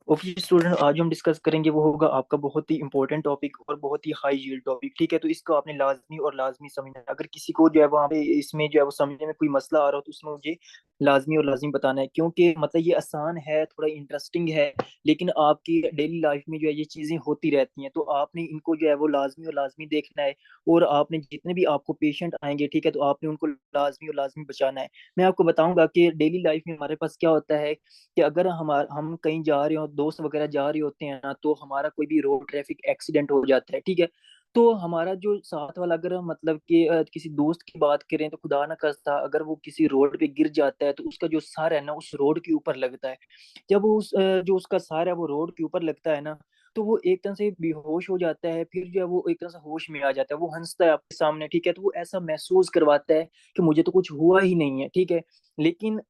Okay student, आज हम discuss करेंगे वो होगा आपका बहुत ही इंपॉर्टेंट टॉपिक और बहुत ही हाई यील्ड टॉपिक। ठीक है, तो इसको आपने लाजमी और लाजमी समझना है। अगर किसी को जो है वहाँ पे इसमें जो है वो समझने में कोई मसला आ रहा हो तो उसमें मुझे लाजमी और लाजमी बताना है, क्योंकि मतलब ये आसान है, थोड़ा इंटरेस्टिंग है, लेकिन आपकी डेली लाइफ में जो है ये चीज़ें होती रहती हैं, तो आपने इनको जो है वो लाजमी और लाजमी देखना है। और आपने जितने भी आपको पेशेंट आएंगे, ठीक है, तो आपने उनको लाजमी और लाजमी बचाना है। मैं आपको बताऊंगा कि डेली लाइफ में हमारे पास क्या होता है कि अगर हम कहीं जा रहे हो, दोस्त वगैरह जा रहे होते हैं ना, तो हमारा कोई भी रोड ट्रैफिक एक्सीडेंट हो जाता है। ठीक है, तो हमारा जो साथ वाला, अगर हम मतलब कि किसी दोस्त की बात करें तो खुदा ना खास्ता अगर वो किसी रोड पे गिर जाता है तो उसका जो सर है ना उस रोड के ऊपर लगता है। जब वो जो उसका सर है वो रोड के ऊपर लगता है ना, तो वो एक तरह से बेहोश हो जाता है। फिर जो है वो एक तरह से होश में आ जाता है, वो हंसता है आपके सामने। ठीक है, तो वो ऐसा महसूस करवाता है कि मुझे तो कुछ हुआ ही नहीं है। ठीक है, लेकिन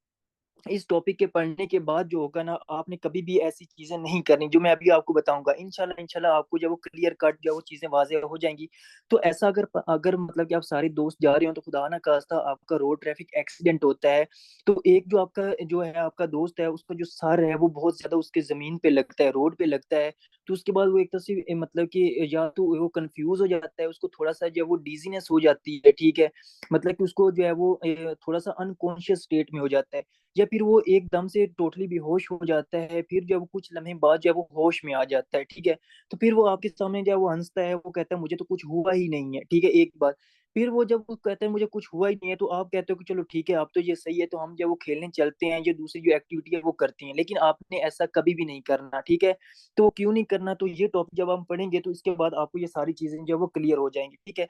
इस टॉपिक के पढ़ने के बाद जो होगा ना, आपने कभी भी ऐसी चीजें नहीं करनी जो मैं अभी आपको बताऊंगा। इंशाल्लाह इंशाल्लाह आपको जब वो क्लियर कट जो वो चीजें वाजे हो जाएंगी। तो ऐसा अगर अगर मतलब कि आप सारे दोस्त जा रहे हो तो खुदा ना खास्ता आपका रोड ट्रैफिक एक्सीडेंट होता है, तो एक जो आपका जो है आपका दोस्त है उसका जो सर है वो बहुत ज्यादा उसके जमीन पे लगता है, रोड पे लगता है। तो उसके बाद वो एक तरह से मतलब कि या तो वो कंफ्यूज हो जाता है, उसको थोड़ा सा जो है वो डिजीनेस हो जाती है। ठीक है, मतलब कि उसको जो है वो थोड़ा सा अनकॉन्शियस स्टेट में हो जाता है, या फिर वो एकदम से टोटली बेहोश हो जाता है। फिर जब कुछ लम्हे बाद जब वो होश में आ जाता है, ठीक है, तो फिर वो आपके सामने जब वो हंसता है, वो कहता है मुझे तो कुछ हुआ ही नहीं है। ठीक है, एक बार फिर वो जब वो कहता है मुझे कुछ हुआ ही नहीं है, तो आप कहते हो कि चलो ठीक है, आप तो ये सही है, तो हम जब वो खेलने चलते हैं, ये दूसरी जो एक्टिविटी है वो करती हैं, लेकिन आपने ऐसा कभी भी नहीं करना। ठीक है, तो क्यों नहीं करना, तो ये टॉपिक जब हम पढ़ेंगे तो इसके बाद आपको ये सारी चीजें जो है वो क्लियर हो जाएंगी। ठीक है,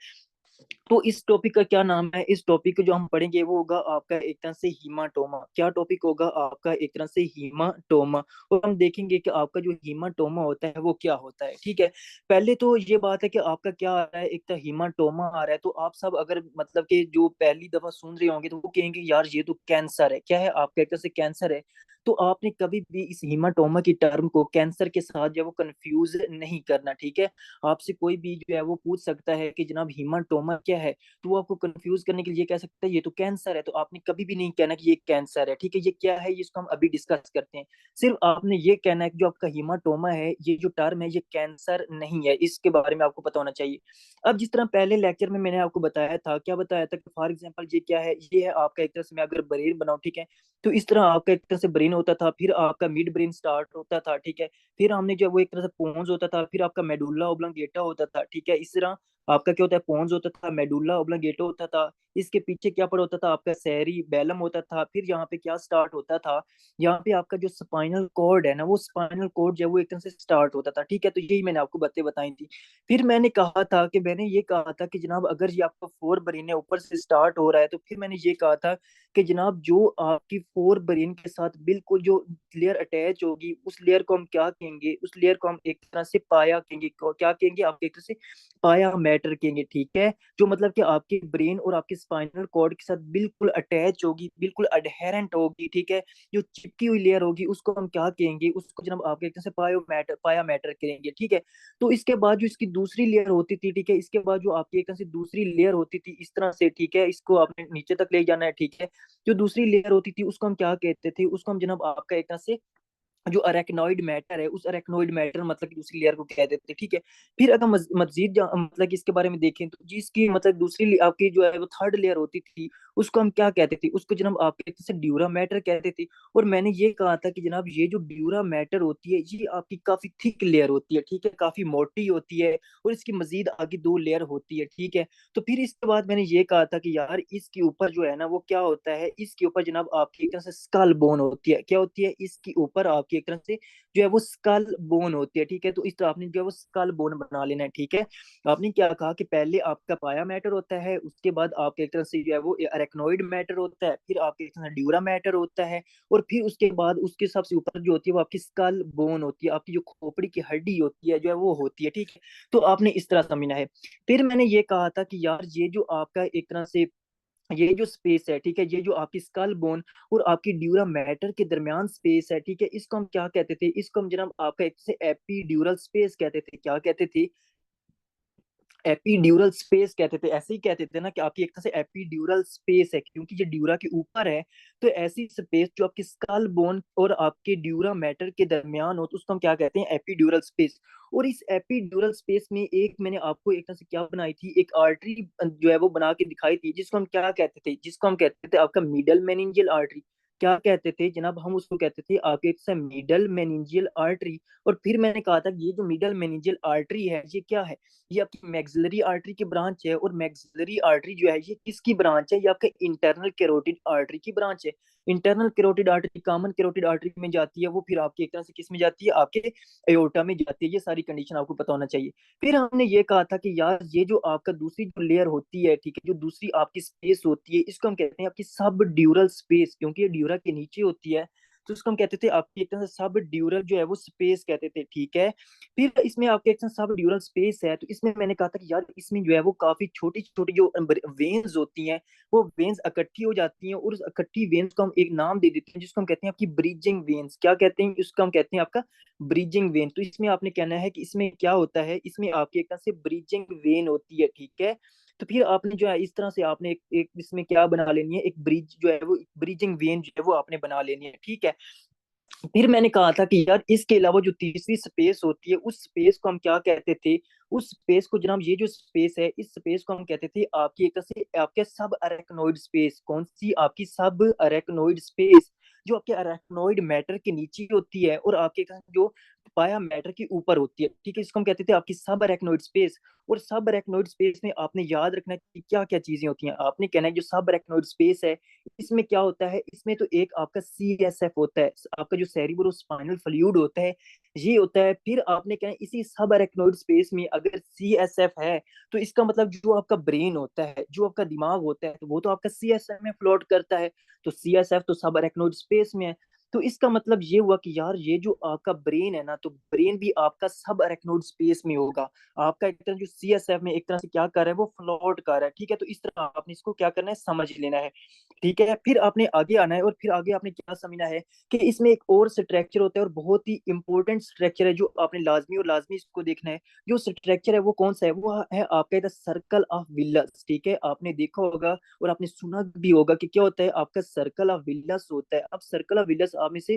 तो इस टॉपिक का क्या नाम है, इस टॉपिक को जो हम पढ़ेंगे वो होगा आपका एक तरह से हीमाटोमा। क्या टॉपिक होगा आपका, एक तरह से हीमाटोमा। और हम देखेंगे कि आपका जो हीमाटोमा होता है वो क्या होता है। ठीक है, पहले तो ये बात है कि आपका क्या आ रहा है, एक तो हीमाटोमा आ रहा है, तो आप सब अगर मतलब कि जो पहली दफा सुन रहे होंगे तो वो कहेंगे यार ये तो कैंसर है। क्या है आपका, एक तरह से कैंसर है। तो आपने कभी भी इस हीमाटोमा की टर्म को कैंसर के साथ जो है वो कंफ्यूज नहीं करना। ठीक है, आपसे कोई भी जो है वो पूछ सकता है कि जनाब हीमाटोमा क्या है, तो वो आपको कंफ्यूज करने के लिए कह सकता है ये तो कैंसर है। तो आपने कभी भी नहीं कहना कि ये कैंसर है। ठीक है, ये क्या है, इसको हम अभी डिस्कस करते हैं। सिर्फ आपने ये कहना है कि जो आपका हीमाटोमा है, ये जो टर्म है, ये कैंसर नहीं है, इसके बारे में आपको पता होना चाहिए। अब जिस तरह पहले लेक्चर में मैंने आपको बताया था, क्या बताया था कि फॉर एग्जाम्पल ये क्या है, ये है आपका एक तरह से मैं अगर ब्रेन बनाऊं, ठीक है, तो इस तरह आपका एक तरह से ब्रेन होता था, फिर आपका मिड ब्रेन स्टार्ट होता था। ठीक है, फिर हमने जो वो एक तरह से पोन्स होता था, फिर आपका मेडुल्ला ओब्लंगेटा होता था। ठीक है, इस तरह आपका क्या होता है, पोन्स होता था, मेडुल्ला ओब्लंगेटा होता था, इसके पीछे क्या पड़ा होता था, आपका सेरी बेलम होता था। फिर यहाँ पे क्या स्टार्ट होता था, यहाँ पे आपका जो स्पाइनल कॉर्ड है ना, वो स्पाइनल कॉर्ड जो है वो एक तरह से स्टार्ट होता था। ठीक है, तो यही मैंने आपको बातें बताई थी। फिर मैंने कहा था कि मैंने ये कहा था कि जनाब अगर ये आपका फोर ब्रेन है ऊपर से स्टार्ट हो रहा है, तो फिर मैंने ये कहा था कि जनाब जो आपकी फोर ब्रेन के साथ बिल्कुल जो लेयर अटैच होगी, उस लेयर को हम क्या कहेंगे, उस लेयर को हम एक तरह से पाया कहेंगे। क्या कहेंगे, आप एक तरह से पाया मैटर कहेंगे। ठीक है, जो मतलब कि आपके ब्रेन और आपके स्पाइनल कॉर्ड के साथ बिल्कुल अटैच होगी, बिल्कुल अडहेरेंट होगी। ठीक है, जो चिपकी हुई लेयर होगी उसको हम क्या कहेंगे, उसको जनाब आपके एक तरह से पाया मैटर कहेंगे। ठीक है, तो इसके बाद जो इसकी दूसरी लेयर होती थी, ठीक है, इसके बाद जो आपकी एक तरह से दूसरी लेयर होती थी इस तरह से, ठीक है, इसको आपने नीचे तक ले जाना है। ठीक है, जो दूसरी लेयर होती थी उसको हम क्या कहते थे, उसको हम जनाब आपका एक तरह से जो अरेक्नोइड मैटर है, उस अरेक्नोइड मैटर मतलब कि दूसरी लेयर को कह देते हैं। ठीक है, फिर अगर मजीद मतलब कि इसके बारे में देखें तो जिसकी मतलब आपकी जो है वो थर्ड लेयर होती थी, उसको हम क्या कहते थे, उसको जनाब आपके से ड्यूरा मैटर कहते थे। और मैंने ये कहा था कि जनाब ये जो ड्यूरा मैटर होती है ये आपकी काफी थिक लेयर होती है। ठीक है, काफी मोटी होती है, और इसकी मजीद आगे दो लेयर होती है। ठीक है, तो फिर इसके बाद मैंने ये कहा था कि यार इसके ऊपर जो है ना वो क्या होता है, इसके ऊपर जनाब आपकी एक तरह से स्कल बोन होती है। क्या होती है, इसके ऊपर आपकी एक तरह से जो है वो स्कल बोन होती है। ठीक है, तो इस तरह आपने जो है वो स्कल बोन बना लेना है। ठीक है, आपने क्या कहा कि पहले आपका पाया मैटर होता है, उसके बाद आपके एक तरह से जो है वो अरेक्नोइड मैटर होता है, फिर आपके एक तरह से ड्यूरा मैटर होता है, और फिर उसके बाद उसके सबसे ऊपर जो होती है वो आपकी स्कल बोन होती है, आपकी जो खोपड़ी की हड्डी होती है जो है वो होती है। ठीक है, तो आपने इस तरह समझना है। फिर मैंने ये कहा था कि यार ये जो आपका एक तरह से ये जो स्पेस है, ठीक है, ये जो आपकी स्कल बोन और आपकी ड्यूरा मैटर के दरमियान स्पेस है, ठीक है, इसको हम क्या कहते थे, इसको हम जनाब आपका एक से एपीड्यूरल स्पेस कहते थे। क्या कहते थे, एपीड्यूरल स्पेस कहते थे, ऐसे ही कहते थे ना कि आपकी एक तरह से एपीड्यूरल स्पेस है, क्योंकि ये ड्यूरा के ऊपर है। तो ऐसी स्पेस जो आपकी स्कल बोन और आपके ड्यूरा मैटर के दरमियान हो, तो उसको हम क्या कहते हैं, एपीड्यूरल स्पेस। और इस एपीड्यूरल स्पेस में एक मैंने आपको एक तरह से क्या बनाई थी, एक आर्टरी जो है वो बना के दिखाई थी, जिसको हम क्या कहते थे, जिसको हम कहते थे आपका मिडल मेनिंजियल आर्टरी। क्या कहते थे जनाब, हम उसको कहते थे आपके एक से मिडल मेनिंजियल आर्टरी। और फिर मैंने कहा था कि ये जो मिडल मेनिंजियल आर्टरी है ये क्या है, ये आपकी मैक्सिलरी आर्टरी की ब्रांच है। और मैक्सिलरी आर्टरी जो है ये किसकी ब्रांच है, ये आपके इंटरनल कैरोटिड आर्टरी की ब्रांच है। Internal carotid artery common carotid artery में जाती है, वो फिर आपकी एक तरह से किस में जाती है, आपके एओर्टा में जाती है। ये सारी कंडीशन आपको पता होना चाहिए। फिर हमने ये कहा था कि यार ये जो आपका दूसरी जो लेयर होती है, ठीक है, जो दूसरी आपकी स्पेस होती है, इसको हम कहते हैं आपकी सब ड्यूरल स्पेस, क्योंकि ये ड्यूरा के नीचे होती है। तो उसको हम कहते थे आपकी एक तरह से सब ड्यूरल जो है वो स्पेस कहते थे, ठीक है। फिर इसमें आपके एक सब ड्यूरल स्पेस है, तो इसमें मैंने कहा था कि यार इसमें जो है वो काफी छोटी छोटी जो वेन्स होती हैं, वो वेन्स इकट्ठी हो जाती हैं, और उस इकट्ठी वेन्स को हम एक नाम दे देते हैं, जिसको हम कहते हैं आपकी ब्रिजिंग वेन्स। क्या कहते हैं, उसको हम कहते हैं आपका ब्रिजिंग वेन। तो इसमें आपने कहना है कि इसमें क्या होता है, इसमें आपकी एक तरह से ब्रिजिंग वेन होती है, ठीक है। तो फिर आपने जो है इस तरह से आपने एक इसमें क्या बना लेनी है, एक ब्रिज जो है वो ब्रिजिंग वेन जो है वो आपने बना लेनी है, ठीक है। फिर मैंने कहा था कि यार इसके अलावा जो तीसरी स्पेस होती है, उस स्पेस को हम क्या कहते थे, उस स्पेस को जनाब, ये जो स्पेस है इस स्पेस को हम कहते थे आपकी एक तरह से आपके सब अरेक्नोइड स्पेस। कौन सी, आपकी सब अरेक्नोइड स्पेस, जो आपके अरेक्नोइड मैटर के नीचे होती है और आपके जो पाया मैटर के ऊपर होती है, ठीक है, इसको हम कहते थे आपकी सब अरेक्नोइड स्पेस। और सब अरेक्नोइड स्पेस में आपने याद रखना है कि क्या क्या चीजें होती हैं। आपने कहना है जो सब अरेक्नोइड स्पेस है, इसमें क्या होता है, इसमें तो एक आपका CSF होता है, आपका जो सेरिब्रो स्पाइनल फ्लूइड होता है, ये होता है। फिर आपने क्या है, इसी सब अरेक्नोइड स्पेस में अगर CSF है, तो इसका मतलब जो आपका ब्रेन होता है, जो आपका दिमाग होता है, तो वो तो आपका CSF में फ्लोट करता है। तो CSF तो सब अरेक्नोइड स्पेस में है। तो इसका मतलब ये हुआ कि यार ये जो आपका ब्रेन है ना, तो ब्रेन भी आपका सब अरेक्नोइड स्पेस में होगा। आपका एक तरह जो CSF में एक तरह से क्या कर रहा है, वो फ्लोट कर रहा है, ठीक है। तो इस तरह आपने इसको क्या करना है, समझ लेना है, ठीक है। फिर आपने आगे आना है, और फिर आगे आपने क्या समझना है कि इसमें एक और स्ट्रक्चर होता है, और बहुत ही इंपॉर्टेंट स्ट्रक्चर है, जो आपने लाजमी और लाजमी इसको देखना है। जो स्ट्रक्चर है वो कौन सा है, वो है आपका इधर सर्कल ऑफ विलस, ठीक है। आपने देखा होगा और आपने सुना भी होगा कि क्या होता है, आपका सर्कल ऑफ विलस होता है। अब सर्कल ऑफ विलस आप में से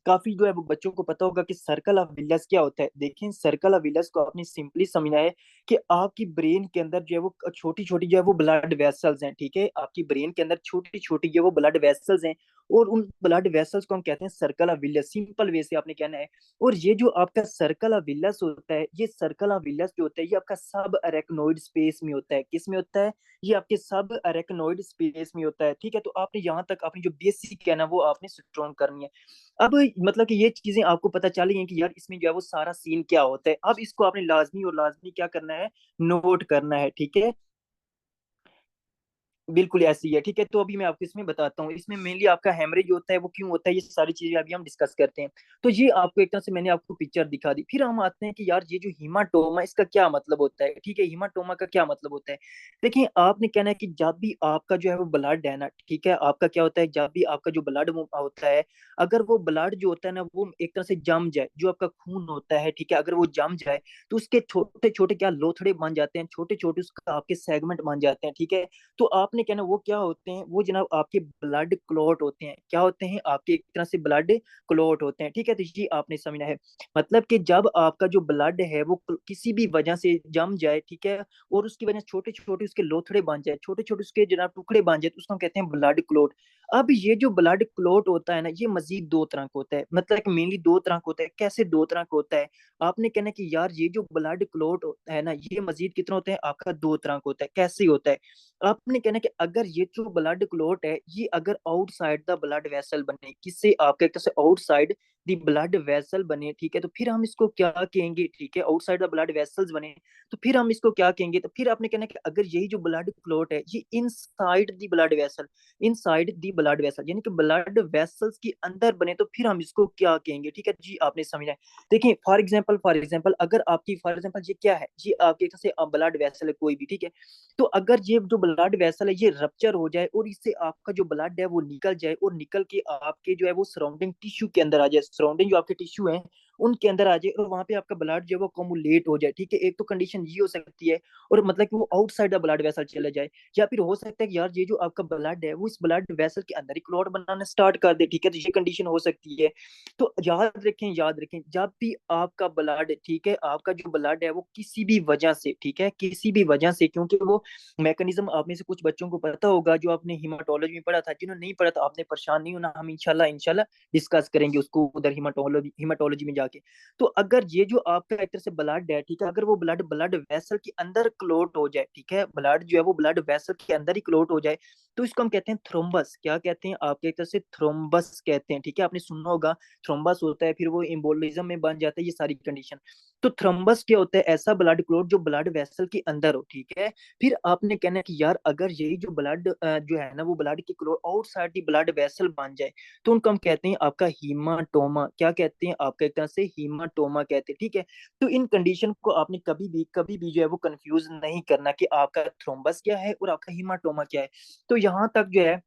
काफी जो है वो बच्चों को पता होगा कि सर्कल ऑफ विलस क्या होता है। देखिए सर्कल ऑफ विलस को आपने सिंपली समझना है कि आपकी ब्रेन के अंदर जो है वो छोटी छोटी जो है वो ब्लड वेसल्स हैं, ठीक है। आपकी ब्रेन के अंदर छोटी छोटी जो है वो ब्लड वेसल्स हैं, और उन ब्लड वेसल्स को हम कहते हैं circle of villous, simple way से आपने कहना है। और ये जो आपका सर्कल ऑफ विलस होता है, ये सर्कल ऑफ विलस जो होता है, ये आपका सब अरेक्नोइड स्पेस में होता है। किस में होता है, ये आपके सब अरेक्नोइड स्पेस में होता है, ठीक है। तो आपने यहाँ तक अपनी जो बेसिक है ना वो आपने स्ट्रॉन्ग करनी है। अब मतलब कि ये चीजें आपको पता चल गई हैं कि यार इसमें जो है वो सारा सीन क्या होता है। अब इसको आपने लाजमी और लाजमी क्या करना है, नोट करना है, ठीक है। बिल्कुल ऐसी है, ठीक है। तो अभी मैं आपको इसमें बताता हूँ, इसमें मेनली आपका हेमरेज होता है वो क्यों होता है, ये सारी चीजें अभी हम डिस्कस करते हैं। तो ये आपको एक तरह से मैंने आपको पिक्चर दिखा दी। फिर हम आते हैं कि यार ये जो हीमाटोमा, इसका क्या मतलब होता है, ठीक है। हीमाटोमा का क्या मतलब होता है, देखिए आपने कहना है कि जब भी आपका जो है वो ब्लड है ना, ठीक है, आपका क्या होता है, जब भी आपका जो ब्लड होता है, अगर वो ब्लड जो होता है ना वो एक तरह से जम जाए, जो आपका खून होता है, ठीक है, अगर वो जम जाए, तो उसके छोटे छोटे क्या लोथड़े बन जाते हैं, छोटे छोटे उसका आपके सेगमेंट बन जाते हैं, ठीक है। तो आपने कहना वो क्या होते हैं, वो जनाब आपके ब्लड क्लॉट होते हैं। क्या होते हैं, आपके एक तरह से ब्लड क्लॉट होते हैं, ठीक है। तो ये आपने समझना है, मतलब कि जब आपका जो ब्लड है वो किसी भी वजह से जम जाए, ठीक है, और उसकी वजह छोटे छोटे उसके लोथड़े बन जाए, छोटे छोटे उसके जनाब टुकड़े बन जाए, तो उसको हम कहते हैं ब्लड क्लॉट। अब ये जो ब्लड क्लॉट होता है ना, ये मजीद दो तरह का होता है, मतलब कि मेनली दो तरह का होता है। कैसे दो तरह का होता है, आपने कहना कि यार ये जो ब्लड क्लॉट है ना, ये मजीद कितना होता है, आपका दो तरह का होता है। कैसे होता है, आपने कहना कि अगर ये जो ब्लड क्लॉट है, ये अगर आउटसाइड द ब्लड वेसल बने, किससे, आपके एक से आउटसाइड द ब्लड वेसल बने, ठीक है, तो फिर हम इसको क्या कहेंगे, ठीक है, आउटसाइड द ब्लड वेसल्स बने, तो फिर हम इसको क्या कहेंगे, तो फिर आपने कहना कि अगर यही जो ब्लड क्लॉट है ये inside the blood vessel, inside the blood vessel यानी कि ब्लड वेसल्स के अंदर बने, तो फिर हम इसको क्या कहेंगे, ठीक है जी, आपने समझा है। देखिए फॉर एग्जांपल अगर आपकी फॉर एग्जांपल ये क्या है, ये आपके एक से ब्लड वेसल है कोई भी, ठीक है। तो अगर ये जो ब्लड वेसल है ये रप्चर हो जाए, और इससे आपका जो ब्लड है वो निकल जाए, और निकल के आपके जो है वो सराउंडिंग टिश्यू के अंदर आ जाए, सराउंडिंग जो आपके टिश्यू है उनके अंदर आ जाए और वहां पे आपका ब्लड जो है वो कमुलेट हो जाए, ठीक है। एक तो कंडीशन ये हो सकती है, और मतलब कि वो आउटसाइड द ब्लड वेसल चला जाए, या फिर हो सकता है कि यार ये जो आपका ब्लड है वो इस ब्लड वेसल के अंदर ही क्लॉट बनाना स्टार्ट कर दे, ठीक है। तो ये कंडीशन हो सकती है। तो याद रखें जब भी आपका ब्लड, ठीक है, आपका जो ब्लड है वो किसी भी वजह से, ठीक है, किसी भी वजह से, क्योंकि वो मैकेनिज्म आप में से कुछ बच्चों को पता होगा जो आपने हिमाटोलॉजी में पढ़ा था, जिन्होंने नहीं पढ़ा था आपने परेशान नहीं होना, हम इंशाल्लाह इंशाल्लाह डिस्कस करेंगे उसको उधर हिमाटोलॉजी में जाके। तो अगर ये जो आपका एक तरह से ब्लड है, ठीक है, अगर वो ब्लड ब्लड वेसल के अंदर क्लोट हो जाए, ठीक है, ब्लड जो है वो ब्लड वेसल के अंदर ही क्लोट हो जाए, तो इसको हम कहते हैं थ्रोम्बस। क्या कहते हैं आपके एक तरह से थ्रोम्बस कहते हैं, ठीक है, आपने सुना होगा थ्रोम्बस होता है, फिर वो एम्बोलिज्म में बन जाता है, ये सारी कंडीशन। तो थ्रोम्बस क्या होता है? ऐसा ब्लड क्लोट जो ब्लड वेसल के अंदर हो, ठीक है। फिर आपने कहना है कि यार अगर यही जो ब्लड जो है ना वो ब्लड की clot outside the blood vessel बन जाए, तो उनको हम कहते हैं आपका हीमाटोमा। क्या कहते हैं? आपका एक तरह से हीमाटोमा कहते हैं, ठीक है। तो इन कंडीशन को आपने कभी भी जो है वो कंफ्यूज नहीं करना कि आपका थ्रोम्बस क्या है और आपका हीमाटोमा क्या है। तो यहाँ तक जो है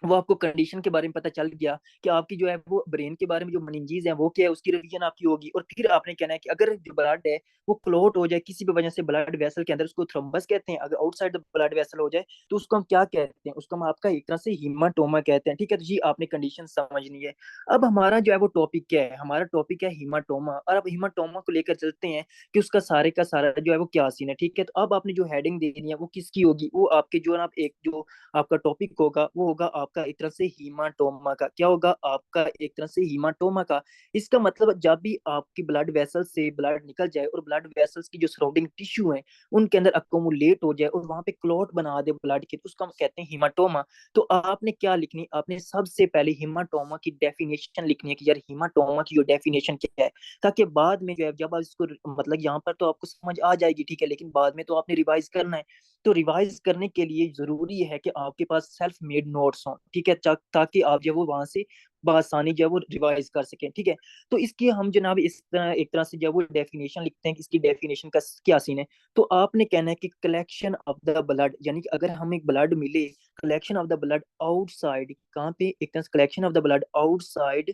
वो आपको कंडीशन के बारे में पता चल गया कि आपकी जो है वो ब्रेन के बारे में जो मेनिंजेस है वो क्या है, उसकी रिवीजन आपकी होगी। और फिर आपने कहना है कि अगर जो ब्लड है वो क्लॉट हो जाए किसी भी वजह से ब्लड वेसल के अंदर, उसको थ्रोम्बस कहते हैं। अगर आउटसाइड द ब्लड वेसल हो जाए तो उसको हम क्या कहते हैं? उसको हम आपका एक तरह से हीमाटोमा कहते हैं, ठीक है। तो ये आपने कंडीशन समझनी है। अब हमारा जो है वो टॉपिक क्या है? हमारा टॉपिक है हीमाटोमा। और अब हीमाटोमा को लेकर चलते हैं कि उसका सारे का सारा जो है वो क्या सीन है, ठीक है। तो अब आपने जो हेडिंग देनी है वो किसकी होगी? वो आपके जो है ना, आप एक जो आपका टॉपिक होगा वो होगा आपका एक तरह से हीमाटोमा का। क्या होगा? आपका एक तरह से हीमाटोमा का। इसका मतलब जब भी आपकी ब्लड वेसल से ब्लड निकल जाए और ब्लड वेसल्स की जो सराउंडिंग टिश्यू है उनके अंदर अकोमुलेट हो जाए और वहां पे क्लॉट बना दे ब्लड के, तो उसको हम कहते हैं हीमाटोमा। तो आपने क्या लिखनी? आपने सबसे पहले हीमाटोमा की डेफिनेशन लिखनी है कि यार हीमाटोमा की जो डेफिनेशन क्या है, ताकि बाद में जो है जब आप इसको मतलब यहाँ पर तो आपको समझ आ जाएगी, ठीक है, लेकिन बाद में तो आपने रिवाइज करना है। तो रिवाइज करने के लिए जरूरी है कि आपके पास सेल्फ मेड नोट्स हों, ठीक है, ताकि आप जो वो वहां से बआसानी जो है वो रिवाइज कर सकें, ठीक है। तो इसकी हम जनाब इस तरह एक तरह से जो है वो डेफिनेशन लिखते हैं कि इसकी डेफिनेशन का क्या सीन है। तो आपने कहना है कि कलेक्शन ऑफ द ब्लड, यानी कि अगर हमें ब्लड मिले, collection of the blood outside, कहाँ पे? एक तरह से collection of the blood outside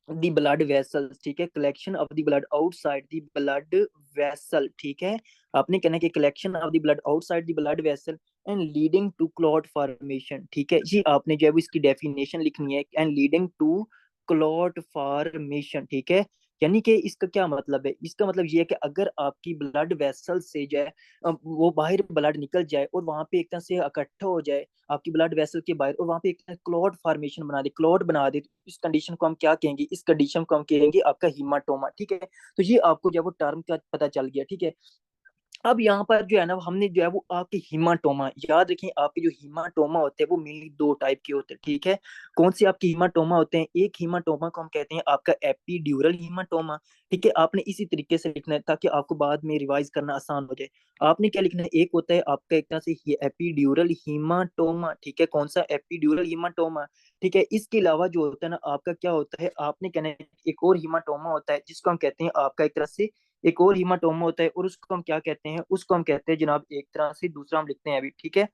the blood vessels, ठीक है, collection of the blood outside the blood vessel, ठीक है। आपने कहना है कि collection of the blood outside the blood vessel and leading to clot formation, ठीक है जी। आपने जो है वो इसकी डेफिनेशन लिखनी है, and leading to clot formation, ठीक है। यानी कि इसका क्या मतलब है? इसका मतलब ये है कि अगर आपकी ब्लड वेसल से जो है वो बाहर ब्लड निकल जाए और वहां पे एक तरह से इकट्ठा हो जाए आपकी ब्लड वेसल के बाहर, और वहां पे एक क्लॉट फॉर्मेशन बना दे, क्लॉट बना दे, तो इस कंडीशन को हम क्या कहेंगे? इस कंडीशन को हम कहेंगे आपका हीमाटोमा, ठीक है। तो ये आपको जो है वो टर्म का पता चल गया, ठीक है। अब यहाँ पर जो है ना हमने जो है वो आपके हीमाटोमा, याद रखें आपके जो हीमाटोमा होते हैं वो मेनली दो टाइप के होते हैं, ठीक है। कौन से आपके हीमाटोमा होते हैं? एक हीमाटोमा को हम कहते हैं आपका एपिड्यूरल हीमाटोमा, ठीक है। आपने इसी तरीके से लिखना है ताकि आपको बाद में रिवाइज करना आसान हो जाए। आपने क्या लिखना है? एक होता है आपका एक तरह से ये एपिड्यूरल हीमाटोमा, ठीक है। कौन सा? एपिड्यूरल हीमाटोमा, ठीक है। इसके अलावा जो होता है ना आपका क्या होता है, आपने कहना है एक और हीमाटोमा होता है जिसको हम कहते हैं आपका एक तरह से एक और हीमाटोमा होता है, और उसको हम क्या कहते हैं? उसको हम कहते हैं जनाब एक तरह से दूसरा हम लिखते हैं अभी, ठीक है।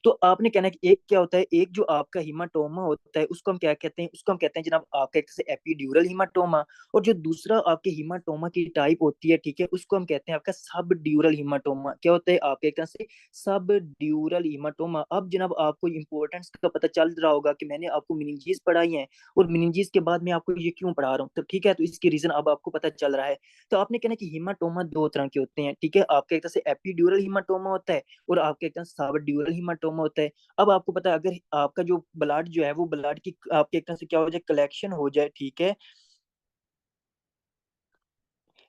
तो आपने कहना है कि एक क्या होता है, एक जो आपका हीमाटोमा होता है उसको हम क्या कहते हैं? उसको हम कहते हैं जनाब आपका एक से एपिड्यूरल हीमाटोमा। और जो दूसरा आपके हीमाटोमा की टाइप होती है, ठीक है, उसको हम कहते हैं आपका सब ड्यूरल हीमाटोमा। क्या होता है आपके एक तरह से? सब ड्यूरल हीमाटोमा। अब जनाब आपको इंपॉर्टेंस का पता चल रहा होगा कि मैंने आपको मिनिंजीज पढ़ाई है, और मिनिंजीज के बाद मैं आपको ये क्यों पढ़ा रहा हूँ, तो ठीक है, तो इसकी रीजन अब आपको पता चल रहा है। तो आपने कहना है कि हीमाटोमा दो तरह के होते हैं, ठीक है। आपका एक तरह से एपिड्यूरल हीमाटोमा होता है और आपके एकदम सब ड्यूरल हीमाटोमा होता है। अब आपको पता है अगर आपका जो ब्लड जो है वो ब्लड की आपके एक तरह से क्या हो जाए, कलेक्शन हो जाए, ठीक है।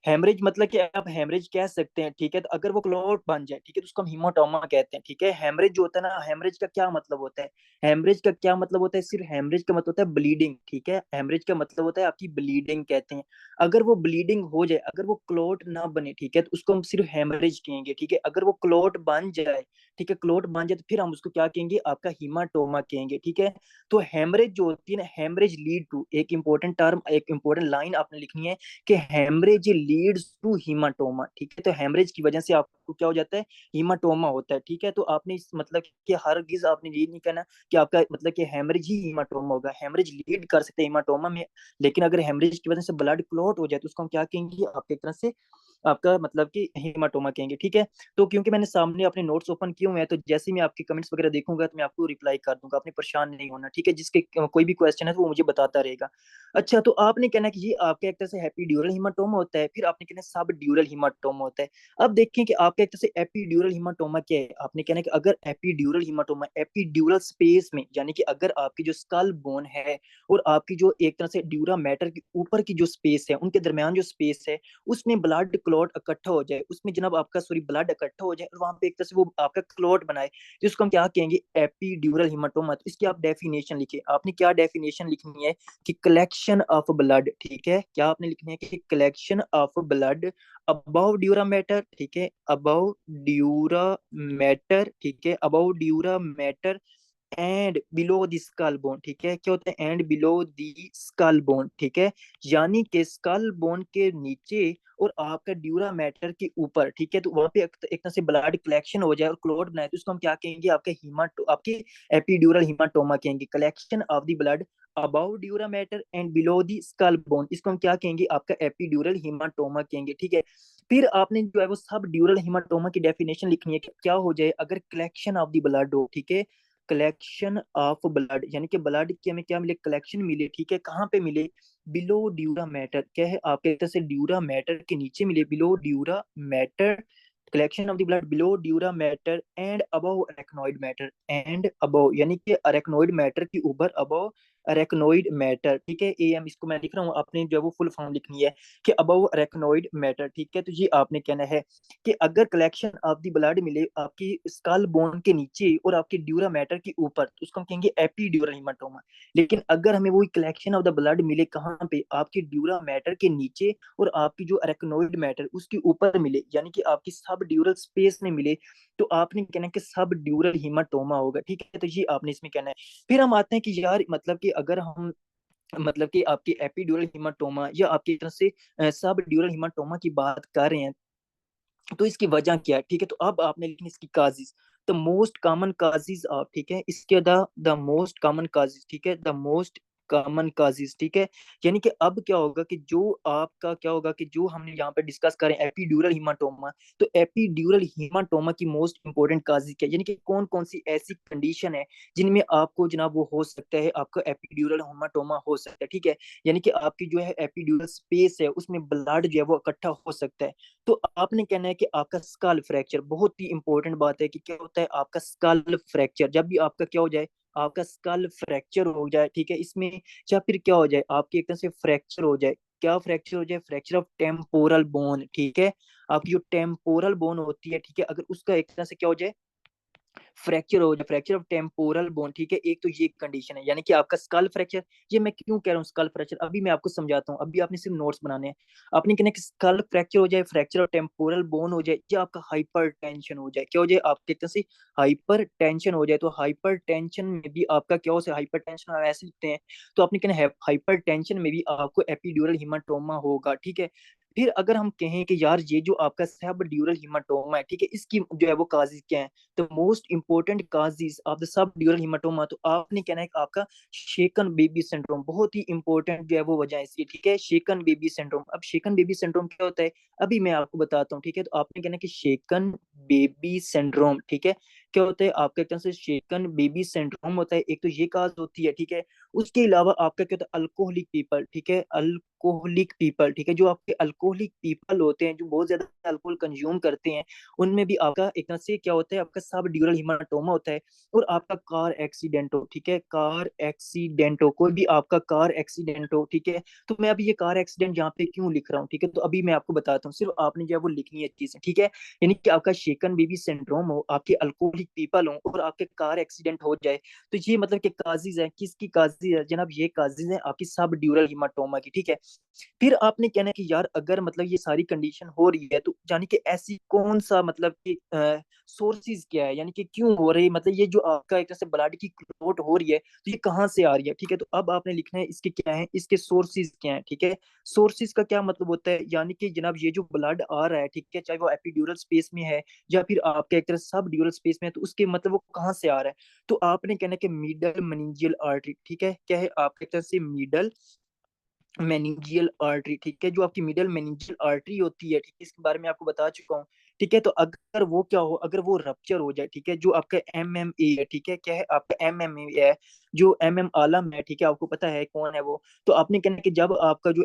हेमरेज मतलब कि आप हेमरेज कह सकते हैं, ठीक है। तो अगर वो क्लॉट बन जाए, ठीक है, तो उसको हम हीमाटोमा कहते हैं, ठीक है। हेमरेज जो होता है ना, हेमरेज का क्या मतलब होता है? हेमरेज का क्या मतलब होता है? सिर्फ हेमरेज का मतलब होता है ब्लीडिंग, ठीक है। हेमरेज का मतलब होता है आपकी ब्लीडिंग कहते हैं। अगर वो ब्लीडिंग हो जाए, अगर वो क्लॉट ना बने, ठीक है, तो उसको हम सिर्फ हेमरेज कहेंगे, ठीक है। अगर वो क्लॉट बन जाए, ठीक है, क्लॉट बन जाए, तो फिर हम उसको क्या कहेंगे? आपका हीमाटोमा कहेंगे, ठीक है। तो हेमरेज जो होती है ना, हेमरेज लीड टू, एक इंपॉर्टेंट टर्म, एक इंपॉर्टेंट लाइन आपने लिखनी है कि हेमरेज लीड्स टू हीमाटोमा, ठीक है। तो हेमरेज की वजह से आपको क्या हो जाता है, हीमाटोमा होता है, ठीक है। तो आपने इस मतलब कि हरगिज आपने ये नहीं कहना कि आपका मतलब कि हेमरेज ही हीमाटोमा होगा। हेमरेज लीड कर सकते हैं हीमाटोमा में, लेकिन अगर हेमरेज की वजह से ब्लड क्लॉट हो जाए तो उसको हम क्या कहेंगे, आपके एक तरह से आपका मतलब कि हीमाटोमा कहेंगे, ठीक है। तो क्योंकि मैंने सामने अपने नोट्स ओपन किए हुए हैं, तो जैसे ही मैं आपके कमेंट्स वगैरह देखूंगा तो मैं आपको रिप्लाई कर दूंगा, आपने परेशान नहीं होना, ठीक है। जिसके कोई भी क्वेश्चन है तो वो मुझे बताता रहेगा। अच्छा, तो आपने कहना कि ये आपके एक तरह से एपिड्यूरल हीमाटोमा होता है, फिर आपने कहना सब ड्यूरल हीमाटोमा होता है। अब देखें कि आपके एक तरह से एपिड्यूरल हीमाटोमा क्या है। आपने कहना कि अगर एपिड्यूरल हीमाटोमा एपिड्यूरल स्पेस में, यानी कि अगर आपकी जो स्कल बोन है और आपकी जो एक तरह से ड्यूरा मैटर के ऊपर की जो स्पेस है, उनके दरमियान जो स्पेस है, उसमें ब्लड क्लॉट इकट्ठा हो जाए, उसमें जनाब आपका सॉरी ब्लड इकट्ठा हो जाए और वहां पे एक तरह से वो आपका क्लॉट बनाए, तो इसको हम क्या कहेंगे, एपिड्यूरल हीमाटोमा। तो इसकी आप डेफिनेशन लिखिए। आपने क्या डेफिनेशन लिखनी है कि कलेक्शन ऑफ ब्लड, ठीक है। क्या आपने लिखनी है कि collection of blood above dura mater, ठीक है, अबाउ ड्यूरा मैटर, ठीक है, above dura mater and below the skull bone, ठीक है। क्या होता है, and below the skull bone, ठीक है। यानी कि स्कल बोन के नीचे और आपका ड्यूरा मैटर के ऊपर, ठीक है। तो वहां पे एक तरह से ब्लड कलेक्शन हो जाए और क्लॉट बनाए, तो उसको हम क्या कहेंगे, आपके हीमाटो आपके एपिड्यूरल हीमाटोमा कहेंगे। Collection of the blood above dura mater and below the skull bone, इसको हम क्या कहेंगे, आपका एपिड्यूरल हीमाटोमा कहेंगे, ठीक है। फिर आपने जो है वो सब ड्यूरल हीमाटोमा की डेफिनेशन लिखनी है कि क्या हो जाए अगर कलेक्शन ऑफ द ब्लड हो, ठीक है। कलेक्शन ऑफ ब्लड यानी कि ब्लड की हमें क्या मिले, कलेक्शन मिले, ठीक है। कहाँ पे मिले, बिलो ड्यूरा मैटर, क्या है आपके तरह से ड्यूरा मैटर के नीचे मिले, below dura mater, collection of the blood below dura mater and above arachnoid mater, and above यानी कि अरेक्नोइड मैटर के ऊपर, अबव अरेक्नोइड मैटर, ठीक है। एम इसको मैं लिख रहा हूँ, आपने जो है वो फुल फॉर्म लिखनी है कि अबव अरेक्नोइड मैटर, ठीक है। तो ये आपने कहना है कि अगर कलेक्शन ऑफ द ब्लड मिले आपकी स्कल बोन के नीचे और आपके ड्यूरा मैटर के ऊपर, तो उसको हम कहेंगे एपीड्यूरल हीमाटोमा। लेकिन अगर हमें वही कलेक्शन ऑफ द ब्लड मिले कहाँ पे, आपके ड्यूरा मैटर के नीचे और आपकी जो अरेक्नोइड मैटर उसके ऊपर मिले, यानी कि आपकी सब ड्यूरल स्पेस में मिले, तो आपने कहना है कि सब ड्यूरल हीमाटोमा होगा, ठीक है। तो ये आपने इसमें कहना है। फिर हम आते हैं कि यार मतलब कि अगर हम मतलब कि आपकी एपीड्यूरल हीमाटोमा या आपकी तरफ से सब ड्यूरल हीमाटोमा की बात कर रहे हैं, तो इसकी वजह क्या है, ठीक है। तो अब आपने लिखनी इसकी causes, the most common causes of, ठीक है। इसके द मोस्ट कॉमन काजिज, ठीक है, द मोस्ट कॉमन काजिज, ठीक है। यानी कि अब क्या होगा कि जो आपका क्या होगा कि जो हमने यहाँ पे डिस्कस करें एपीड्यूरल हीमाटोमा, तो एपीड्यूरल हीमाटोमा की मोस्ट इंपॉर्टेंट काजिज क्या है, यानी कि कौन कौन सी ऐसी कंडीशन है जिनमें आपको जनाब वो हो सकता है, आपका एपीड्यूरल हीमाटोमा हो सकता है, ठीक है। यानी कि आपकी जो है एपीड्यूरल स्पेस है उसमें ब्लड जो है वो इकट्ठा हो सकता है। तो आपने कहना है कि आपका स्कल फ्रैक्चर, बहुत ही इंपॉर्टेंट बात है कि क्या होता है आपका स्कल फ्रैक्चर, जब भी आपका क्या हो जाए, आपका स्कल फ्रैक्चर हो जाए, ठीक है। इसमें या फिर क्या हो जाए, आपकी एक तरह से फ्रैक्चर हो जाए, क्या फ्रैक्चर हो जाए, फ्रैक्चर ऑफ टेम्पोरल बोन, ठीक है। आपकी जो टेम्पोरल बोन होती है, ठीक है, अगर उसका एक तरह से क्या हो जाए, फ्रैक्चर हो जाए, फ्रैक्चर ऑफ टेम्पोरल बोन, ठीक है। एक तो ये कंडीशन है, यानी कि आपका स्कल फ्रैक्चर। ये मैं क्यों कह रहा हूँ स्कल फ्रैक्चर, अभी मैं आपको समझाता हूँ, अभी आपने सिर्फ नोट्स बनाने हैं। आपने कहना कि स्कल फ्रैक्चर हो जाए, फ्रैक्चर ऑफ टेम्पोरल बोन हो जाए, या आपका हाइपर टेंशन हो जाए, क्या हो जाए, आपके तरह से हाइपर टेंशन हो जाए। तो हाइपर टेंशन में भी आपका क्या हो सकता है, हाइपर टेंशन हम ऐसे लिखते हैं, तो आपने कहना हाइपर टेंशन में भी आपको एपिड्यूरल हीमाटोमा होगा, ठीक है। फिर अगर हम कहें कि यार ये जो आपका सब ड्यूरल हीमाटोमा है, ठीक है, इसकी जो है वो काजिज क्या है, the most important causes of the sub ड्यूरल haematoma, तो आपने कहना है कि आपका शेकन बेबी सिंड्रोम, बहुत ही इंपॉर्टेंट जो है वो वजह है इसकी, ठीक है। शेकन बेबी सिंड्रोम, अब शेकन बेबी सिंड्रोम क्या होता है, अभी मैं आपको बताता हूँ, ठीक है। तो आपने कहना है कि शेकन बेबी सिंड्रोम, ठीक है, क्या होता है आपका एक तरह से शेकन बेबी सिंड्रोम होता है, एक तो ये काज होती है, ठीक है। उसके अलावा आपका क्या होता है, अल्कोहलिक पीपल, ठीक है, अल्कोहलिक पीपल, ठीक है, जो आपके अल्कोहलिक पीपल होते हैं, जो बहुत ज्यादा अल्कोहल कंज्यूम करते हैं, उनमें भी आपका एक तरह से क्या होता है, आपका सब ड्यूरल हीमाटोमा होता है। और आपका कार एक्सीडेंट हो, ठीक है, कार एक्सीडेंट हो, कोई भी आपका कार एक्सीडेंट हो, ठीक है। तो मैं अभी ये कार एक्सीडेंट यहाँ पे क्यों लिख रहा हूँ, ठीक है, तो अभी मैं आपको बताता हूँ, सिर्फ आपने जो है वो लिखनी है चीजें, ठीक है। यानी कि आपका शेकन बेबी सिंड्रोम हो, आपके अल्कोहलिक पब्लिक पीपल हो और आपके कार एक्सीडेंट हो जाए, तो ये मतलब कि काजीज है, किसकी काजीज है जनाब, ये काजीज है आपकी सब ड्यूरल हिमाटोमा की, ठीक है। फिर आपने कहना है कि यार अगर मतलब ये सारी कंडीशन हो रही है तो यानी कि ऐसी कौन सा मतलब कि सोर्सेज क्या है, यानी कि क्यों हो रही है, मतलब ये जो आपका एक तरह से ब्लड की क्लॉट हो रही है तो ये कहाँ से आ रही है, ठीक है। तो अब आपने लिखना है इसके क्या है, इसके सोर्सेज क्या है, ठीक है। सोर्सेज का क्या मतलब होता है, यानी कि जनाब ये जो ब्लड आ रहा है, ठीक है, चाहे वो एपिड्यूरल स्पेस में है या फिर आपके एक तरह सब ड्यूरल स्पेस में है, तो उसके मतलब वो कहाँ से आ रहा है। तो आपने कहना है कि मिडल मेनिंजियल आर्टरी, ठीक है, क्या है आपके एक तरह से मिडल मेनिंजियल आर्टरी, ठीक है, जो आपकी मिडल मेनिंजियल आर्टरी होती है, ठीक है, इसके बारे में आपको बता चुका हूँ, ठीक है। तो अगर वो क्या हो, अगर वो रप्चर हो जाए, ठीक है, जो आपका MMA है, ठीक है, क्या है आपका MMA है, जो आलम है, ठीक है, आपको पता है कौन है वो। तो आपने कहना है कि जब आपका जो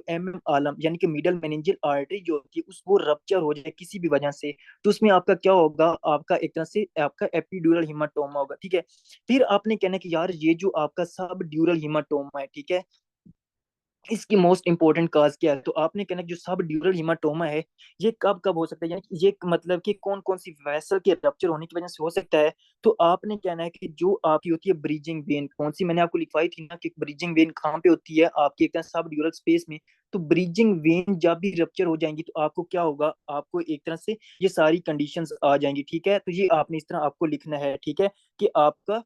आलम यानी कि मिडल मेनिंजियल आर्टरी जो होती है उस वो रप्चर हो जाए किसी भी वजह से, तो उसमें आपका क्या होगा, आपका एक तरह से आपका एपिड्यूरल हिमाटोमा होगा, ठीक है। फिर आपने कहना है कि यार ये जो आपका सब ड्यूरल हिमाटोमा है, ठीक है, इसकी मोस्ट इंपॉर्टेंट काज क्या है। तो आपने कहना कि जो सब ड्यूरल हिमाटोमा है ये कब कब हो सकता है, यानी कि ये मतलब कि कौन कौन सी वेसल के रप्चर होने की वजह से हो सकता है। तो आपने कहना है कि जो आपकी होती है ब्रीजिंग वेन, कौन सी मैंने आपको लिखवाई थी ना कि ब्रीजिंग वेन कहाँ पे होती है आपकी एक सब ड्यूरल स्पेस में। तो ब्रीजिंग वेन जब भी रप्चर हो जाएंगी तो आपको क्या होगा, आपको एक तरह से ये सारी कंडीशंस आ जाएंगी, ठीक है। तो ये आपने इस तरह आपको लिखना है, ठीक है, कि आपका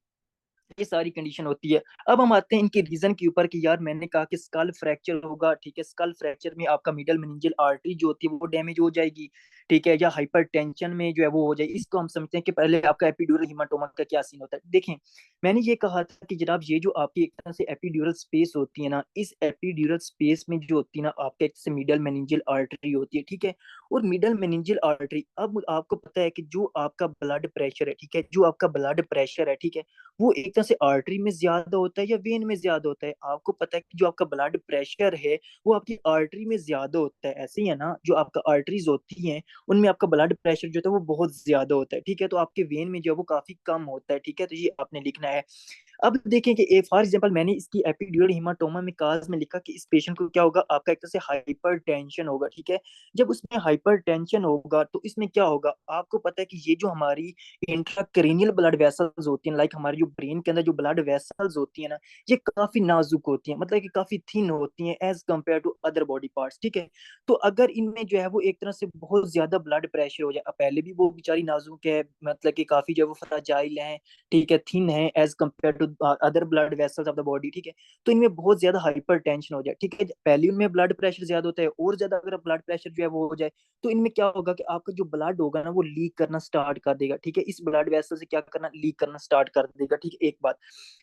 ये सारी कंडीशन होती है। अब हम आते हैं इनके रीजन के ऊपर कि यार मैंने कहा कि स्कल फ्रैक्चर होगा, ठीक है, स्कल फ्रैक्चर में आपका मिडल मेनिंजियल आर्टरी जो होती है वो डैमेज हो जाएगी, ठीक है, या हाइपरटेंशन में जो है वो हो जाएगी। इसको हम समझते हैं कि पहले आपका एपिड्यूरल हिमाटोमा का क्या सीन होता है। देखें, मैंने ये कहा था कि जनाब ये जो आपकी एक तरह से एपिड्यूरल स्पेस होती है ना, इस एपिड्यूरल स्पेस में जो होती है ना आपके एक से मिडल मेनिंजियल आर्टरी होती है, ठीक है। और मिडल मेनिंजियल आर्टरी, अब आपको पता है कि जो आपका ब्लड प्रेशर है, ठीक है, जो आपका ब्लड प्रेशर है, ठीक है, वो एक तरह से आर्टरी में ज्यादा होता है या वेन में ज्यादा होता है। आपको पता है कि जो आपका ब्लड प्रेशर है वो आपकी आर्टरी में ज्यादा होता है, ऐसे ही है ना, जो आपका आर्टरीज होती हैं उनमें आपका ब्लड प्रेशर जो होता है वो बहुत ज्यादा होता है, ठीक है। तो आपके वेन में जो है वो काफी कम होता है, ठीक है। तो ये आपने लिखना है। अब देखें कि फॉर एग्जांपल मैंने इसकी एपिड्यूरल हिमाटोमा में काज में लिखा कि इस पेशेंट को क्या होगा, आपका एक तरह से हाइपर टेंशन होगा, ठीक है। जब उसमें हाइपर टेंशन होगा तो इसमें क्या होगा, आपको पता है कि ये जो हमारी इंट्राक्रेनियल ब्लड वेसल्स होती हैं, लाइक हमारे जो ब्रेन के अंदर जो ब्लड वेसल्स होती है ना, ये काफी नाजुक होती हैं, मतलब कि काफी थिन होती हैं as compare to other body parts, ठीक है। तो अगर इनमें जो है वो एक तरह से बहुत ज्यादा ब्लड प्रेशर हो जाए, अब पहले भी वो बेचारी नाजुक है, मतलब कि काफी जो है वो फ्राजाइल है, ठीक है, थिन है as compare to other blood vessels of the body, ठीक है। तो इनमें बहुत ज्यादा हाइपर टेंशन हो जाए, ठीक है, पहले उनमें ब्लड प्रेशर ज्यादा होता है, और ज्यादा अगर ब्लड प्रेशर जो है वो हो जाए तो इनमें क्या होगा कि आपका जो ब्लड होगा ना वो लीक करना स्टार्ट कर देगा, ठीक है, इस ब्लड वेसल से क्या करना, लीक करना स्टार्ट कर देगा, ठीक है, एक बात।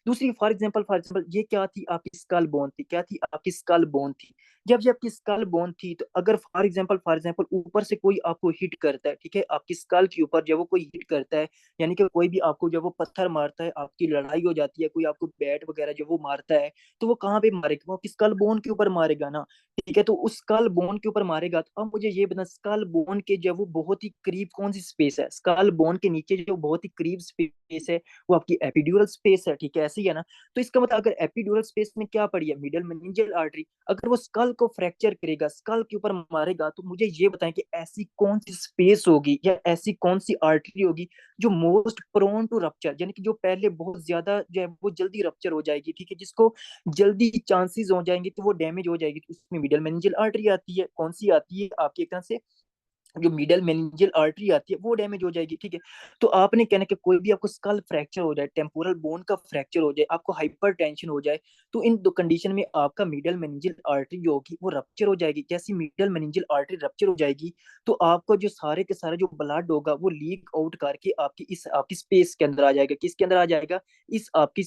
दूसरी, फॉर एग्जाम्पल ये क्या थी, आपकी स्कल बोन थी, क्या थी आपकी स्कल बोन थी। जब ये आपकी स्कल बोन थी तो अगर फॉर एग्जाम्पल ऊपर से कोई आपको हिट करता है, ठीक है, आपकी स्कल के ऊपर जब वो कोई हिट करता है, यानी कि कोई भी आपको जब वो पत्थर मारता है, आपकी लड़ाई हो जाती है, कोई आपको बैट वगैरह जो वो मारता है, तो वो कहाँ पे मारेगा, वो आपकी स्कल बोन के ऊपर मारेगा ना, ठीक है। तो उस स्कल बोन के ऊपर मारेगा, तो अब मुझे ये बता, स्कल बोन के जो वो बहुत ही करीब कौन सी स्पेस है, स्कल बोन के नीचे जो बहुत ही करीब स्पेस है वो आपकी एपिड्यूरल स्पेस है, ठीक है, ऐसे ही है ना। तो इसका मतलब अगर एपिड्यूरल स्पेस में क्या पड़ी है, मिडल मेनिंजियल आर्टरी, अगर वो स्कल को फ्रैक्चर करेगा, स्कल के ऊपर मारेगा, तो मुझे ये बताएं कि ऐसी कौन सी स्पेस होगी या ऐसी कौन सी आर्टरी होगी जो मोस्ट प्रोन टू रप्चर, यानी कि जो पहले बहुत ज्यादा जो है वो जल्दी रप्चर हो जाएगी, ठीक है, जिसको जल्दी चांसेस हो जाएंगे तो वो डैमेज हो जाएगी। तो उसमें मिडल मेनिंजियल आर्टरी आती है, कौन सी आती है आपकी एक तरह से जो मिडल मेनिंजियल आर्टरी आती है वो डैमेज हो जाएगी, ठीक है। तो आपने कहना कि कोई भी आपको स्कल फ्रैक्चर हो जाए, टेम्पोरल बोन का फ्रैक्चर हो जाए, आपको हाइपर टेंशन हो जाए, तो इन दो कंडीशन में आपका मिडल मेनिंजियल आर्टरी जो होगी वो रप्चर हो जाएगी। जैसी मिडल मेनिंजियल आर्टरी रप्चर हो जाएगी तो आपका जो सारे के सारे जो ब्लड होगा वो लीक आउट करके आपकी इस आपकी स्पेस के अंदर आ जाएगा, किसके अंदर आ जाएगा, इस आपकी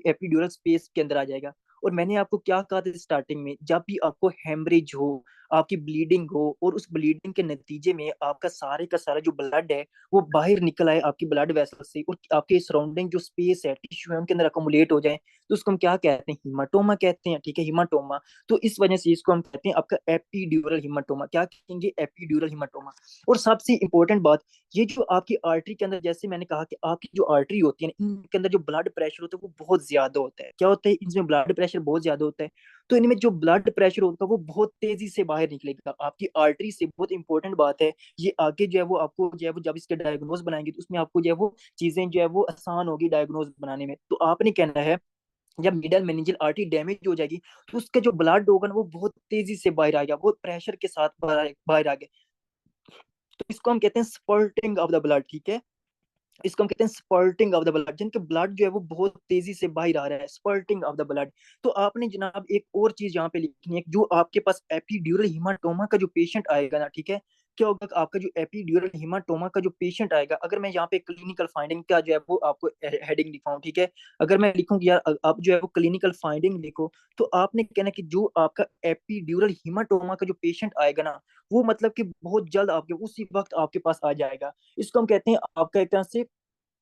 एपिड्यूरल स्पेस के अंदर आ जाएगा। और मैंने आपको क्या कहा था स्टार्टिंग में, जब भी आपको हेमरेज हो, आपकी ब्लीडिंग हो और उस ब्लीडिंग के नतीजे में आपका सारे का सारा जो ब्लड है वो बाहर निकल आए आपकी ब्लड वेसल से और आपके सराउंडिंग जो स्पेस है, टिश्यू है, उनके अंदर अकोमुलेट हो जाए, तो उसको हम क्या कहते हैं, हिमाटोमा कहते हैं, ठीक है, हिमाटोमा। तो इस वजह से इसको हम कहते हैं आपका एपीड्यूरल हिमाटोमा, क्या कहेंगे, एपीड्यूरल हिमाटोमा। और सबसे इंपॉर्टेंट बात, ये जो आपकी आर्टरी के अंदर, जैसे मैंने कहा कि आपकी जो आर्टरी होती है ना, इनके अंदर जो ब्लड प्रेशर होता है वो बहुत ज्यादा होता है, क्या होता है, इनमें ब्लड प्रेशर बहुत ज्यादा होता है। तो इनमें जो ब्लड प्रेशर होगा वो बहुत तेजी से बाहर निकलेगा आपकी आर्टरी से। बहुत इंपॉर्टेंट बात है ये। आगे जो है वो आपको जो है वो जब इसके डायग्नोज बनाएंगे तो उसमें आपको जो है वो चीजें जो है वो आसान होगी डायग्नोज बनाने में। तो आपने कहना है जब मिडल मेनिंजियल आर्टरी डैमेज हो जाएगी तो उसका जो ब्लड होगा ना वो बहुत तेजी से बाहर आएगा, बहुत प्रेशर के साथ बाहर आ गया। तो इसको हम कहते हैं स्पर्टिंग ऑफ द ब्लड, ठीक है। इसको हम कहते हैं स्पर्टिंग ऑफ द ब्लड, जिनके ब्लड जो है वो बहुत तेजी से बाहर आ रहा है, स्पर्टिंग ऑफ द ब्लड। तो आपने जनाब एक और चीज यहाँ पे लिखनी है, जो आपके पास एपिड्यूरल हिमाटोमा का जो पेशेंट आएगा ना, ठीक है, क्या होगा कि आपका जो एपिड्यूरल हिमाटोमा का जो पेशेंट आएगा, अगर मैं यहाँ पे क्लिनिकल फाइंडिंग का जो है वो आपको हेडिंग लिखाऊं, ठीक है, अगर मैं लिखूं कि यार आप जो है वो क्लिनिकल फाइंडिंग लिखो, तो आपने कहना कि जो आपका एपिड्यूरल हिमाटोमा का जो पेशेंट आएगा ना, वो मतलब कि बहुत जल्द आपके उसी वक्त आपके पास आ जाएगा। इसको हम कहते हैं आपका एक तरह से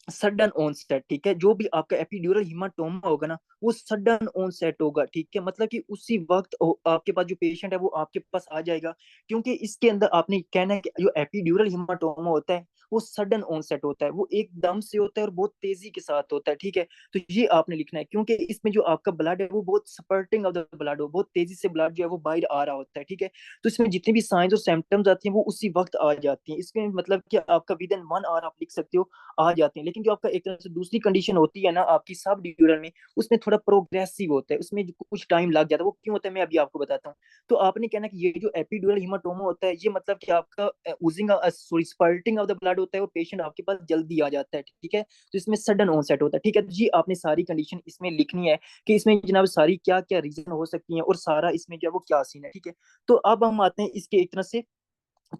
सडन ऑनसेट, ठीक है। जो भी आपका एपिड्यूरल हिमाटोमा होगा ना वो सडन ऑनसेट होगा, ठीक है, मतलब कि उसी वक्त आपके पास जो पेशेंट है वो आपके पास आ जाएगा। क्योंकि इसके अंदर आपने कहना है कि जो एपिड्यूरल हिमाटोमा होता है वो सडन ऑनसेट होता है, वो एकदम से होता है और बहुत तेजी के साथ होता है, ठीक है। तो ये आपने लिखना है, क्योंकि इसमें जो आपका ब्लड है वो बहुत स्पर्टिंग ऑफ द ब्लड हो, बहुत तेजी से ब्लड जो है वो बाहर आ रहा होता है, ठीक है। तो इसमें जितनी भी साइंस और सिम्टम्स आती हैं वो उसी वक्त आ जाती हैं। इसमें मतलब कि आपका विद इन 1 आवर आप लिख सकते हो, आ जाते हैं। लेकिन जो आपका एक तरह से दूसरी कंडीशन होती है ना आपकी सब ड्यूरल में, उसमें थोड़ा प्रोग्रेसिव होता है, उसमें कुछ टाइम लग जाता है। वो क्यों होता है मैं अभी आपको बताता हूँ। तो आपने कहना कि ये जो एपिड्यूरल हिमाटोमा होता है ये मतलब कि आपका oozing sorry spurting of the blood होता है और पेशेंट आपके पास जल्दी आ जाता है, ठीक है। तो इसमें सडन ऑनसेट होता है, ठीक है। तो जी आपने सारी कंडीशन इसमें लिखनी है कि इसमें जनाब सारी क्या क्या रीजन हो सकती हैं और सारा इसमें जो है वो क्या सीन है, ठीक है। तो अब हम आते हैं इसके एक तरह से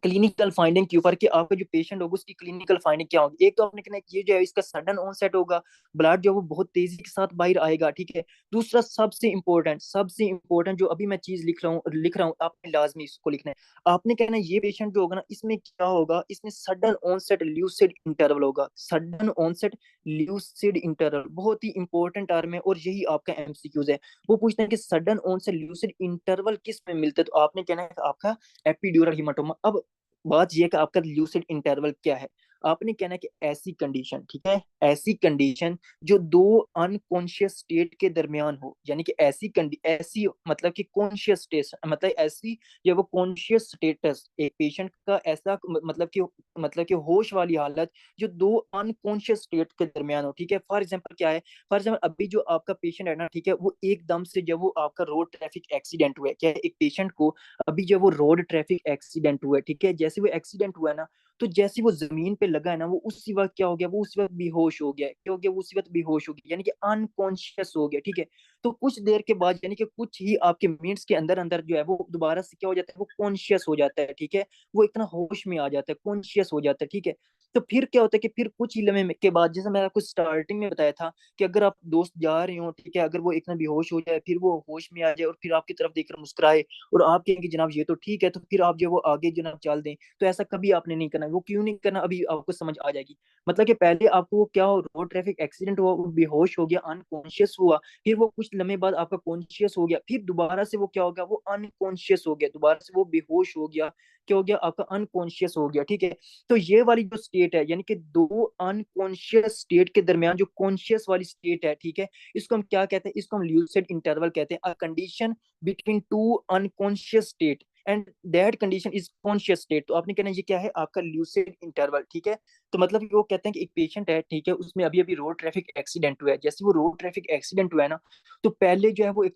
क्लिनिकल फाइंडिंग के ऊपर कि आपका जो पेशेंट होगा उसकी क्लिनिकल फाइंडिंग क्या होगी। एक तो आपने कहना है कि ये जो है इसका सडन ऑनसेट होगा, ब्लड जो है वो बहुत तेजी के साथ बाहर आएगा, ठीक है। दूसरा सबसे इंपॉर्टेंट जो अभी मैं चीज लिख रहा हूँ आपने लाजमी इसको लिखना है। आपने कहना है ये पेशेंट जो होगा ना इसमें क्या होगा, इसमें सडन ऑनसेट ल्यूसिड इंटरवल होगा। सडन ऑनसेट ल्यूसिड इंटरवल बहुत ही इंपॉर्टेंट टर्म है और यही आपका एमसीक्यूज है। वो पूछते हैं कि सडन ऑनसेट ल्यूसिड इंटरवल किस में मिलता है, तो आपने कहना है कि आपका एपिड्यूरल हिमाटोमा। अब बात यह कि आपका ल्यूसिड इंटरवल क्या है। आपने कहना है कि ऐसी कंडीशन, ठीक है, ऐसी कंडीशन जो दो अनकॉन्शियस स्टेट के दरमियान हो, यानी कि ऐसी मतलब कि कॉन्शियस स्टेट मतलब ऐसी या वो कॉन्शियस स्टेटस एक पेशेंट का ऐसा मतलब कि होश वाली हालत जो दो अनकॉन्शियस स्टेट के दरमियान हो, ठीक है। फॉर एग्जांपल क्या है, फॉर एग्जांपल अभी जो आपका पेशेंट है ना, ठीक है, वो एकदम से जब वो आपका रोड ट्रैफिक एक्सीडेंट हुआ है, क्या है, एक पेशेंट को अभी जब वो रोड ट्रैफिक एक्सीडेंट हुआ है, ठीक है, जैसे वो एक्सीडेंट हुआ है ना, तो जैसे वो जमीन पे लगा है ना वो उसी वक्त क्या हो गया, वो उसी वक्त बेहोश हो गया, क्या हो गया, वो उसी वक्त बेहोश हो गया, यानी कि अनकॉन्शियस हो गया, ठीक है। तो कुछ देर के बाद यानी कि कुछ ही आपके मिनट्स के अंदर अंदर जो है वो दोबारा से क्या हो जाता है, वो कॉन्शियस हो जाता है, ठीक है। वो इतना होश में आ जाता है, कॉन्शियस हो जाता है, ठीक है। तो फिर क्या होता है कि फिर कुछ ही लम्हे के बाद, जैसे मैंने आपको स्टार्टिंग में बताया था कि अगर आप दोस्त जा रहे हो, ठीक है, अगर वो इतना बेहोश हो जाए फिर वो होश में आ जाए और फिर आपकी तरफ देखकर मुस्कुराए और आप कहेंगे जनाब ये तो ठीक है, तो फिर आप जो वो आगे जनाब चल दें, तो ऐसा कभी आपने नहीं करना। वो क्यों नहीं करना अभी आपको समझ आ जाएगी। मतलब कि पहले आपको वो क्या हो, रोड ट्रैफिक एक्सीडेंट हुआ, वो बेहोश हो गया, अनकॉन्शियस हुआ, फिर वो कुछ लम्हे बाद आपका कॉन्शियस हो गया, फिर दोबारा से वो क्या हो गया, वो अनकॉन्शियस हो गया, दोबारा से वो बेहोश हो गया, क्या हो गया, आपका अनकॉन्शियस हो गया, ठीक है। तो ये वाली जो स्टेट है यानी कि दो अनकॉन्शियस स्टेट के दरमियान जो कॉन्शियस वाली स्टेट है, ठीक है, इसको हम क्या कहते हैं, इसको हम ल्यूसिड इंटरवल कहते हैं। A condition between two unconscious state and that condition is conscious state. तो आपने कहना ये क्या है, आपका ल्यूसिड इंटरवल, ठीक है। तो मतलब कि वो कहते हैं कि एक पेशेंट है, ठीक है, उसमें अभी अभी रोड ट्रैफिक एक्सीडेंट हुआ है, जैसे वो रोड ट्रैफिक एक्सीडेंट हुआ है ना, तो पहले जो है वो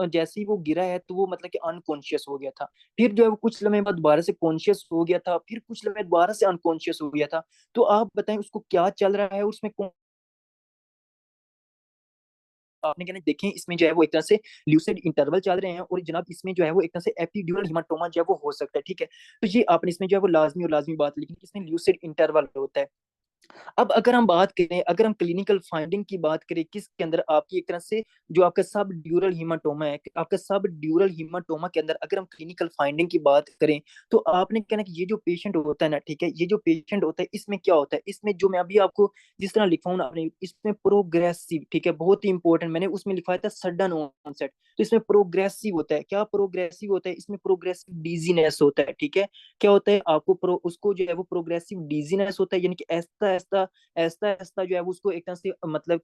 जैसे ही वो गिरा है तो वो मतलब कि अनकॉन्शियस हो गया था, फिर जो है वो कुछ लम्हे बाद दोबारा से कॉन्शियस हो गया था, फिर कुछ लम्हे दोबारा से अनकॉन्शियस हो गया था। तो आप बताएं उसको क्या चल रहा है उसमें आपने कहना देखें इसमें जो है वो एक तरह से ल्यूसिड इंटरवल चल रहे हैं और जनाब इसमें जो है वो एक तरह से एपिड्यूरल हिमाटोमा जो है वो हो सकता है, ठीक है। तो ये आपने इसमें जो है वो लाजमी और लाजमी बात लिखी, इसमें ल्यूसिड इंटरवल होता है। अब अगर हम बात करें, अगर हम क्लिनिकल फाइंडिंग की बात करें किसके अंदर, आपकी एक तरह से जो आपका सब ड्यूरल हीमाटोमा है, आपका सब ड्यूरल हीमाटोमा के अंदर अगर हम क्लिनिकल फाइंडिंग की बात करें, तो आपने कहना कि ये जो पेशेंट होता है ना, ठीक है, ये जो पेशेंट होता है इसमें क्या होता है, इसमें जो मैं अभी आपको जिस तरह लिखा हूं ना आपने, इसमें प्रोग्रेसिव, ठीक है, बहुत ही इंपॉर्टेंट, मैंने उसमें लिखवाया था सडन ऑनसेट, तो इसमें प्रोग्रेसिव होता है। क्या प्रोग्रेसिव होता है, इसमें प्रोग्रेसिव डिजीनेस होता है, ठीक है। क्या होता है आपको उसको जो है वो प्रोग्रेसिव डिजीनेस होता है, यानी कि ऐसा आहिस्ता आहिस्ता आहिस्ता जो है वो उसको एक तरह से मतलब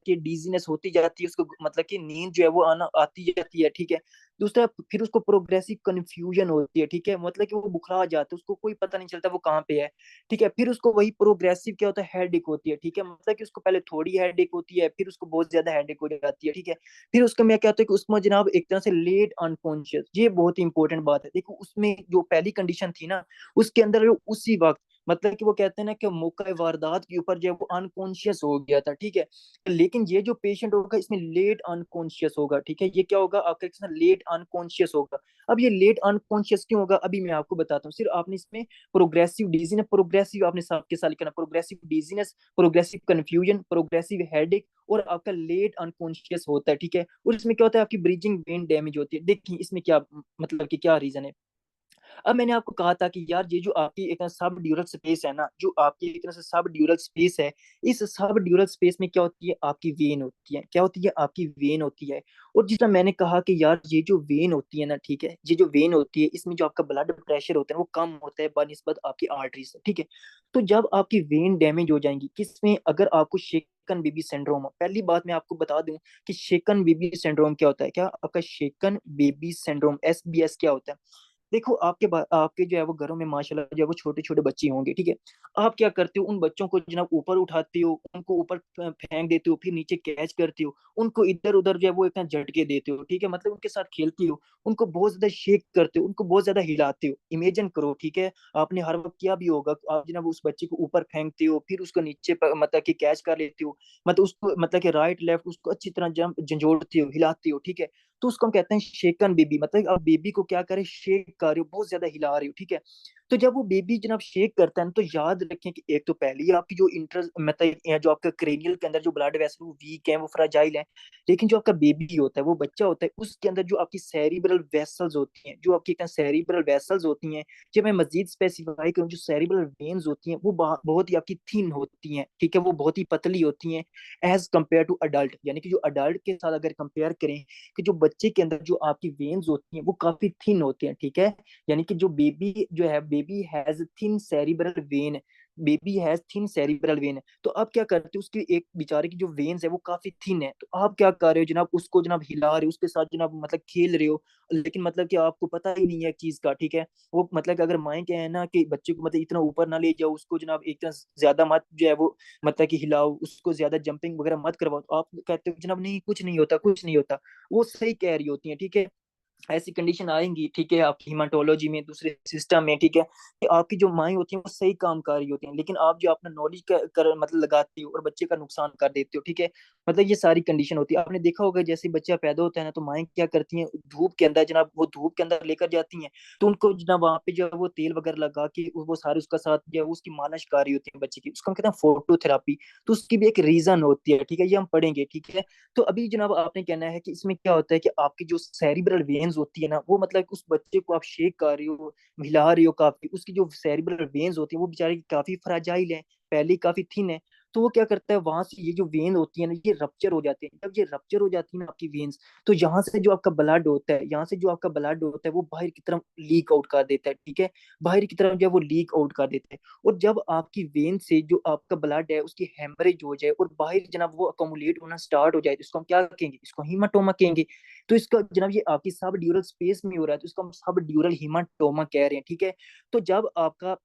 कि डीजीनेस होती जाती है, उसको मतलब कि नींद जो है वो आना आती जाती है, ठीक है। दूसरा फिर उसको प्रोग्रेसिव कंफ्यूजन होती है, ठीक है, मतलब कि वो बुखला जाता है, उसको कोई पता नहीं चलता वो कहाँ पे है, ठीक है। फिर उसको वही प्रोग्रेसिव क्या होता है, हेडेक होती है, ठीक है, मतलब कि उसको पहले थोड़ी हेडेक होती है, फिर उसको बहुत ज्यादा हेडेक हो जाती है, ठीक है। फिर उसका मैं क्या होता है कि उसमें जनाब एक तरह से लेट अनकॉन्शियस, ये बहुत ही इंपॉर्टेंट बात है। देखो उसमें जो पहली कंडीशन थी ना, उसके अंदर जो उसी वक्त मतलब कि वो कहते हैं ना कि मौका वारदात के ऊपर जो है वो अनकॉन्शियस हो गया था, ठीक है। लेकिन ये जो पेशेंट होगा इसमें लेट अनकॉन्शियस होगा, ठीक है, ये क्या होगा आपका लेट अनकॉन्शियस होगा। अब ये लेट अनकॉन्शियस क्यों होगा, अभी मैं आपको बताता हूँ। सिर्फ आपने इसमें प्रोग्रेसिव डिजीनेस, प्रोग्रेसिव आपने सबके साथ लिखना, progressive dizziness, progressive confusion, progressive headache, और आपका लेट अनकॉन्शियस होता है, ठीक है। और इसमें क्या होता है, आपकी ब्रीजिंग वेन डैमेज होती है। देखिए इसमें क्या मतलब कि क्या रीजन है। अब मैंने आपको कहा था कि यार ये जो आपकी एक सब ड्यूरल स्पेस है ना, जो आपकी एक तरह से सब ड्यूरल स्पेस है, इस सब ड्यूरल स्पेस में क्या होती है, आपकी वेन होती है, क्या होती है, आपकी वेन होती है। और जिस तरह मैंने कहा कि यार ये जो वेन होती है ना, ठीक है, ये जो वेन होती है इसमें जो आपका ब्लड प्रेशर होता है वो कम होता है बनिस्बत आपकी आर्टरी से, ठीक है। तो जब आपकी वेन डैमेज हो जाएंगी किसमें, अगर आपको शेकन बेबी सिंड्रोम, पहली बात मैं आपको बता दूं कि शेकन बेबी सिंड्रोम क्या होता है, क्या आपका शेकन बेबी सिंड्रोम SBS क्या होता है। देखो आपके जो है वो घरों में माशाल्लाह जो है वो छोटे छोटे बच्चे होंगे, ठीक है। आप क्या करते हो, उन बच्चों को जनाब ऊपर उठाते हो, उनको ऊपर फेंक देते हो, फिर नीचे कैच करते हो, उनको इधर उधर जो है वो इतना झटके देते हो, ठीक है, मतलब उनके साथ खेलते हो, उनको बहुत ज्यादा शेक करते हो, उनको बहुत ज्यादा हिलाते हो। इमेजिन करो, ठीक है, आपने हर वक्त किया भी होगा, आप जनाब उस बच्चे को ऊपर फेंकते हो, फिर उसको नीचे मतलब कि कैच कर लेते हो, मतलब उसको मतलब कि राइट लेफ्ट उसको अच्छी तरह जंप झंझोड़ते हो, हिलाते हो, ठीक है। तो उसको हम कहते हैं शेकन बेबी, मतलब आप बेबी को क्या करें, शेक कर रहे हो, बहुत ज्यादा हिला रहे हो, ठीक है। तो जब वो बेबी जनाब शेक करता है ना, तो याद रखें कि एक तो पहले ही आपकी जो इंटर मतलब जो आपका क्रेनियल के अंदर जो ब्लड वेसल वो वीक है, वो फ्राजाइल है। लेकिन जो आपका बेबी होता है, वो बच्चा होता है, उसके अंदर जो आपकी सेरिब्रल वेसल्स होती हैं, जो आपकी सेरिब्रल वेसल्स होती हैं, जब मैं मजीद स्पेसिफाई करूँ, जो सेरिब्रल वेन्स होती हैं वो बहुत ही आपकी थिन होती हैं, ठीक है, वो बहुत ही पतली होती हैं एज कम्पेयर टू अडल्ट, यानी कि जो अडल्ट के साथ अगर कंपेयर करें कि जो बच्चे के अंदर जो आपकी वेन्स होती हैं वो काफी थिन होती हैं, ठीक है। यानी कि जो बेबी जो है, baby has thin cerebral when, baby has thin cerebral when. तो आप क्या करते हो, उसकी एक बेचारे की जो वेन्स है वो काफी थिन है, तो आप क्या कर रहे हो जनाब, उसको जनाब हिला रहे हो, उसके साथ जनाब मतलब खेल रहे हो, लेकिन मतलब कि आपको पता ही नहीं है चीज का, ठीक है। वो मतलब कि अगर माए क्या है ना कि बच्चे को मतलब इतना ऊपर ना ले जाओ, उसको जनाब एक तरह ज्यादा मत जो है वो मतलब कि हिलाओ, उसको ज्यादा जंपिंग वगैरह मत करवाओ, तो आप कहते हो जनाब नहीं कुछ नहीं होता, कुछ नहीं होता। वो सही कह रही होती हैं, ठीक है। ऐसी कंडीशन आएंगी, ठीक है, आपकी हिमाटोलॉजी में, दूसरे सिस्टम में, ठीक है, कि आपकी जो माएँ होती हैं वो सही काम कर रही होती हैं, लेकिन आप जो अपना नॉलेज मतलब लगाते हो और बच्चे का नुकसान कर देते हो, ठीक है। मतलब ये सारी कंडीशन होती है। आपने देखा होगा जैसे बच्चा पैदा होता है ना, तो माएँ क्या करती हैं, धूप के अंदर जनाब, वो धूप के अंदर लेकर जाती हैं, तो उनको जनाब वहां पे जो है वो तेल वगैरह लगा के वो सारे उसका साथ जो है वो उसकी मालिश कर रही होती है बच्चे की, उसको हम कहते हैं फोटोथेरापी। तो उसकी भी एक रीजन होती है, ठीक है, ये हम पढ़ेंगे, ठीक है। तो अभी जनाब आपने कहना है कि इसमें क्या होता है कि आपकी जो सेरिब्रल वेन्स होती है ना, वो मतलब उस बच्चे को आप शेक कर रही हो, हिला रही हो काफी, उसकी जो सेरिब्रल वेन्स होती है वो बेचारे की काफी फ्राजाइल है, पहले ही काफी थिन है। तो वो क्या करता है, वहां से ये जो वेन होती है ना, ये रप्चर हो जाते हैं। जब ये रप्चर हो जाती है ना आपकी वेन्स, तो यहाँ से जो आपका ब्लड होता है, यहाँ से जो आपका ब्लड होता है वो बाहर की तरफ लीक आउट कर देता है, ठीक है, बाहर की तरफ जो है वो लीक आउट कर देता है। और जब आपकी वेन से जो आपका ब्लड है उसकी हेमरेज हो जाए और बाहर जनाब वो अकोमुलेट होना स्टार्ट हो जाए, तो इसको हम क्या कहेंगे, इसको हीमाटोमा कहेंगे। तो इसका जनाब ये आपकी सब ड्यूरल स्पेस में हो रहा है, तो इसको हम सब ड्यूरल हीमाटोमा कह रहे हैं, ठीक है। तो जब आपका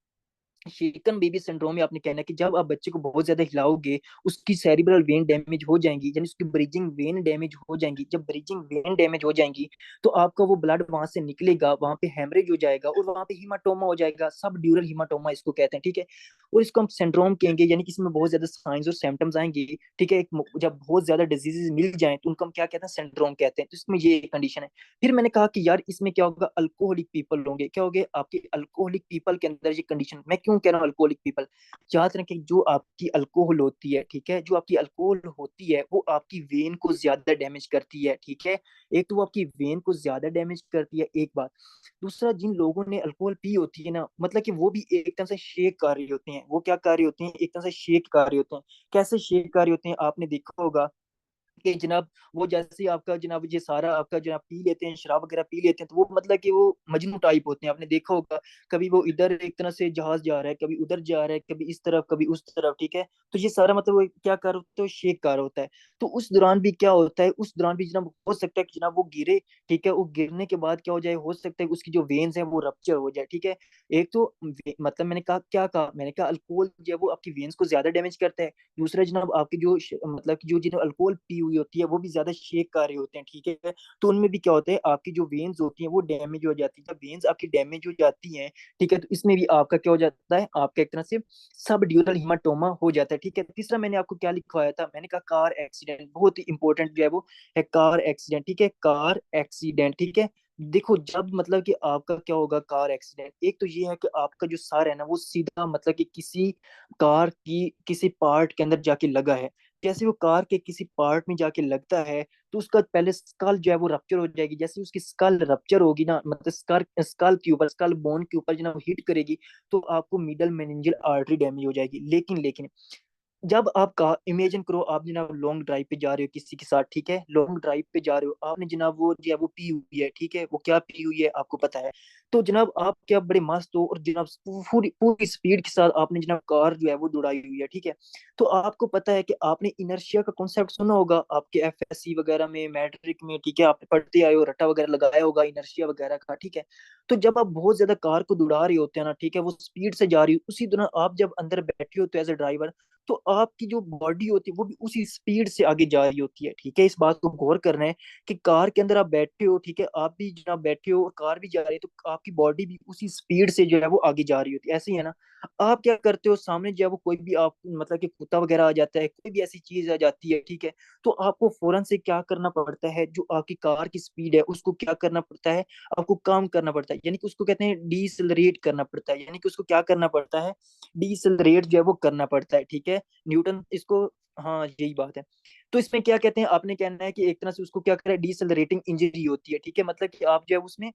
शेकन बेबी सिंड्रोम में आपने कहना है कि जब आप बच्चे को बहुत ज्यादा हिलाओगे, उसकी सेरिब्रल वेन डैमेज हो जाएंगी, यानी उसकी ब्रीजिंग वेन डैमेज हो जाएंगी। जब ब्रीजिंग वेन डैमेज हो जाएंगी, तो आपका वो ब्लड वहां से निकलेगा, वहां पे हेमरेज हो जाएगा और वहां पे हीमाटोमा हो जाएगा, सब ड्यूरल हीमाटोमा इसको कहते हैं, ठीक है। और इसको हम सिंड्रोम कहेंगे, यानी कि इसमें बहुत ज्यादा साइंस और सिम्टम्स आएंगे, ठीक है। जब बहुत ज्यादा डिजीजेस मिल जाए तो उनको हम क्या कहते हैं, सिंड्रोम कहते हैं। तो इसमें ये कंडीशन है। फिर मैंने कहा कि यार इसमें क्या होगा, अल्कोहलिक पीपल होंगे, क्या होंगे आपके अल्कोहलिक पीपल के अंदर ये कंडीशन। मैं क्यों कह रहा हूँ अल्कोहलिक पीपल, याद रखें जो आपकी अल्कोहल होती है, ठीक है, जो आपकी अल्कोहल होती है वो आपकी वेन को ज्यादा डैमेज करती है, ठीक है। एक तो वो आपकी वेन को ज्यादा डैमेज करती है, एक बात। दूसरा, जिन लोगों ने अल्कोहल पी होती है ना, मतलब कि वो भी एक तरह से शेक कर रही होती हैं, वो क्या कर रही होती हैं, एक तरह से शेक कर रही होते हैं। कैसे शेक कर रही होते हैं, आपने देखा होगा कि जनाब वो जैसे ही आपका जनाब ये सारा आपका जनाब पी लेते हैं, शराब वगैरह पी लेते हैं, तो वो मतलब कि वो मजनू टाइप होते हैं। आपने देखा होगा, कभी वो इधर एक तरह से जहाज जा रहा है, कभी उधर जा रहा है, कभी इस तरफ कभी उस तरफ, ठीक है। तो ये सारा मतलब वो क्या कर होता है, शेक कार होता है। तो उस दौरान भी क्या होता है, उस दौरान भी जनाब हो सकता है कि जनाब वो गिरे, ठीक है। वो गिरने के बाद क्या हो जाए, हो सकता है उसकी जो वेन्स हैं वो रप्चर हो जाए, ठीक है। एक तो मतलब मैंने कहा क्या कहा, मैंने कहा अल्कोहल जो है वो आपकी वेन्स को ज्यादा डैमेज करता है। दूसरा जनाब आपकी जो मतलब कि जो जिन्हें अल्कोहल पी हुई होती है वो भी ज्यादा शेक कर रहे होते हैं, ठीक है। तो उनमें भी क्या होता है, आपकी जो वेन्स होती हैं वो डैमेज हो जाती है। जब वेन्स आपकी डैमेज हो जाती हैं, ठीक है, तो इसमें भी आपका क्या हो जाता है, आपका एक तरह से सब ड्यूरल हिमाटोमा हो जाता है, ठीक है। तीसरा मैंने आपको क्या लिखवाया था, मैंने कहा कार एक्सीडेंट, बहुत ही इंपॉर्टेंट जो है वो है कार एक्सीडेंट, ठीक है। कार एक्सीडेंट, ठीक है। देखो जब मतलब कि आपका क्या होगा कार एक्सीडेंट, एक तो ये है कि आपका जो सर है ना वो सीधा मतलब कि किसी कार की किसी पार्ट के अंदर जाके लगा है। जैसे वो कार के किसी पार्ट में जाके लगता है, तो उसका पहले स्कल जो है वो रप्चर हो जाएगी। जैसे उसकी स्कल रप्चर होगी ना, मतलब स्कल स्कल के ऊपर, स्कल बोन के ऊपर जब हिट करेगी, तो आपको मिडल मेनिंजियल आर्टरी डैमेज हो जाएगी। लेकिन जब आप का इमेजिन करो, आप जनाब लॉन्ग ड्राइव पे जा रहे हो किसी के साथ, ठीक है, लॉन्ग ड्राइव पे जा रहे हो, आपने जनाब वो जो है वो पी हुई है, ठीक है, वो क्या पी हुई है आपको पता है। तो जनाब आप क्या बड़े मस्त हो, और जनाब पूरी पूरी स्पीड के साथ आपने जनाब कार जो है वो दौड़ाई हुई है, ठीक है। तो आपको पता है कि आपने इनर्शिया का कॉन्सेप्ट सुना होगा आपके एफएससी वगैरह में, मैट्रिक में, ठीक है, आपने पढ़ते आए हो, रट्टा वगैरह लगाया होगा इनर्शिया वगैरह का, ठीक है। तो जब आप बहुत ज्यादा कार को दौड़ा रहे होते हैं ना, ठीक है, वो स्पीड से जा रही हो, उसी दौरान आप जब अंदर बैठे होते हो एज ए ड्राइवर, तो आपकी जो बॉडी होती है वो भी उसी स्पीड से आगे जा रही होती है, ठीक है। इस बात को गौर करना है कि कार के अंदर आप बैठे हो, ठीक है, आप भी जनाब बैठे हो और कार भी जा रही है, तो आपकी बॉडी भी उसी स्पीड से जो है वो आगे जा रही होती है, ऐसे ही है ना। आप क्या करते हो, सामने जो है वो कोई भी आप मतलब कि कुत्ता वगैरह आ जाता है, कोई भी ऐसी चीज आ जाती है, ठीक है, तो आपको फौरन से क्या करना पड़ता है, जो आपकी कार की स्पीड है उसको क्या करना पड़ता है, आपको काम करना पड़ता है, यानी कि उसको कहते हैं डीसेलरेट करना पड़ता है, यानी कि उसको क्या करना पड़ता है, डीसेलरेट जो है वो करना पड़ता है, ठीक है। न्यूटन इसको, हाँ यही बात है। तो इसमें क्या कहते हैं, आपने कहना है कि एक तरह से उसको क्या करें, डीसेलरेटिंग इंजरी होती है, ठीक है। मतलब कि आप जो है उसमें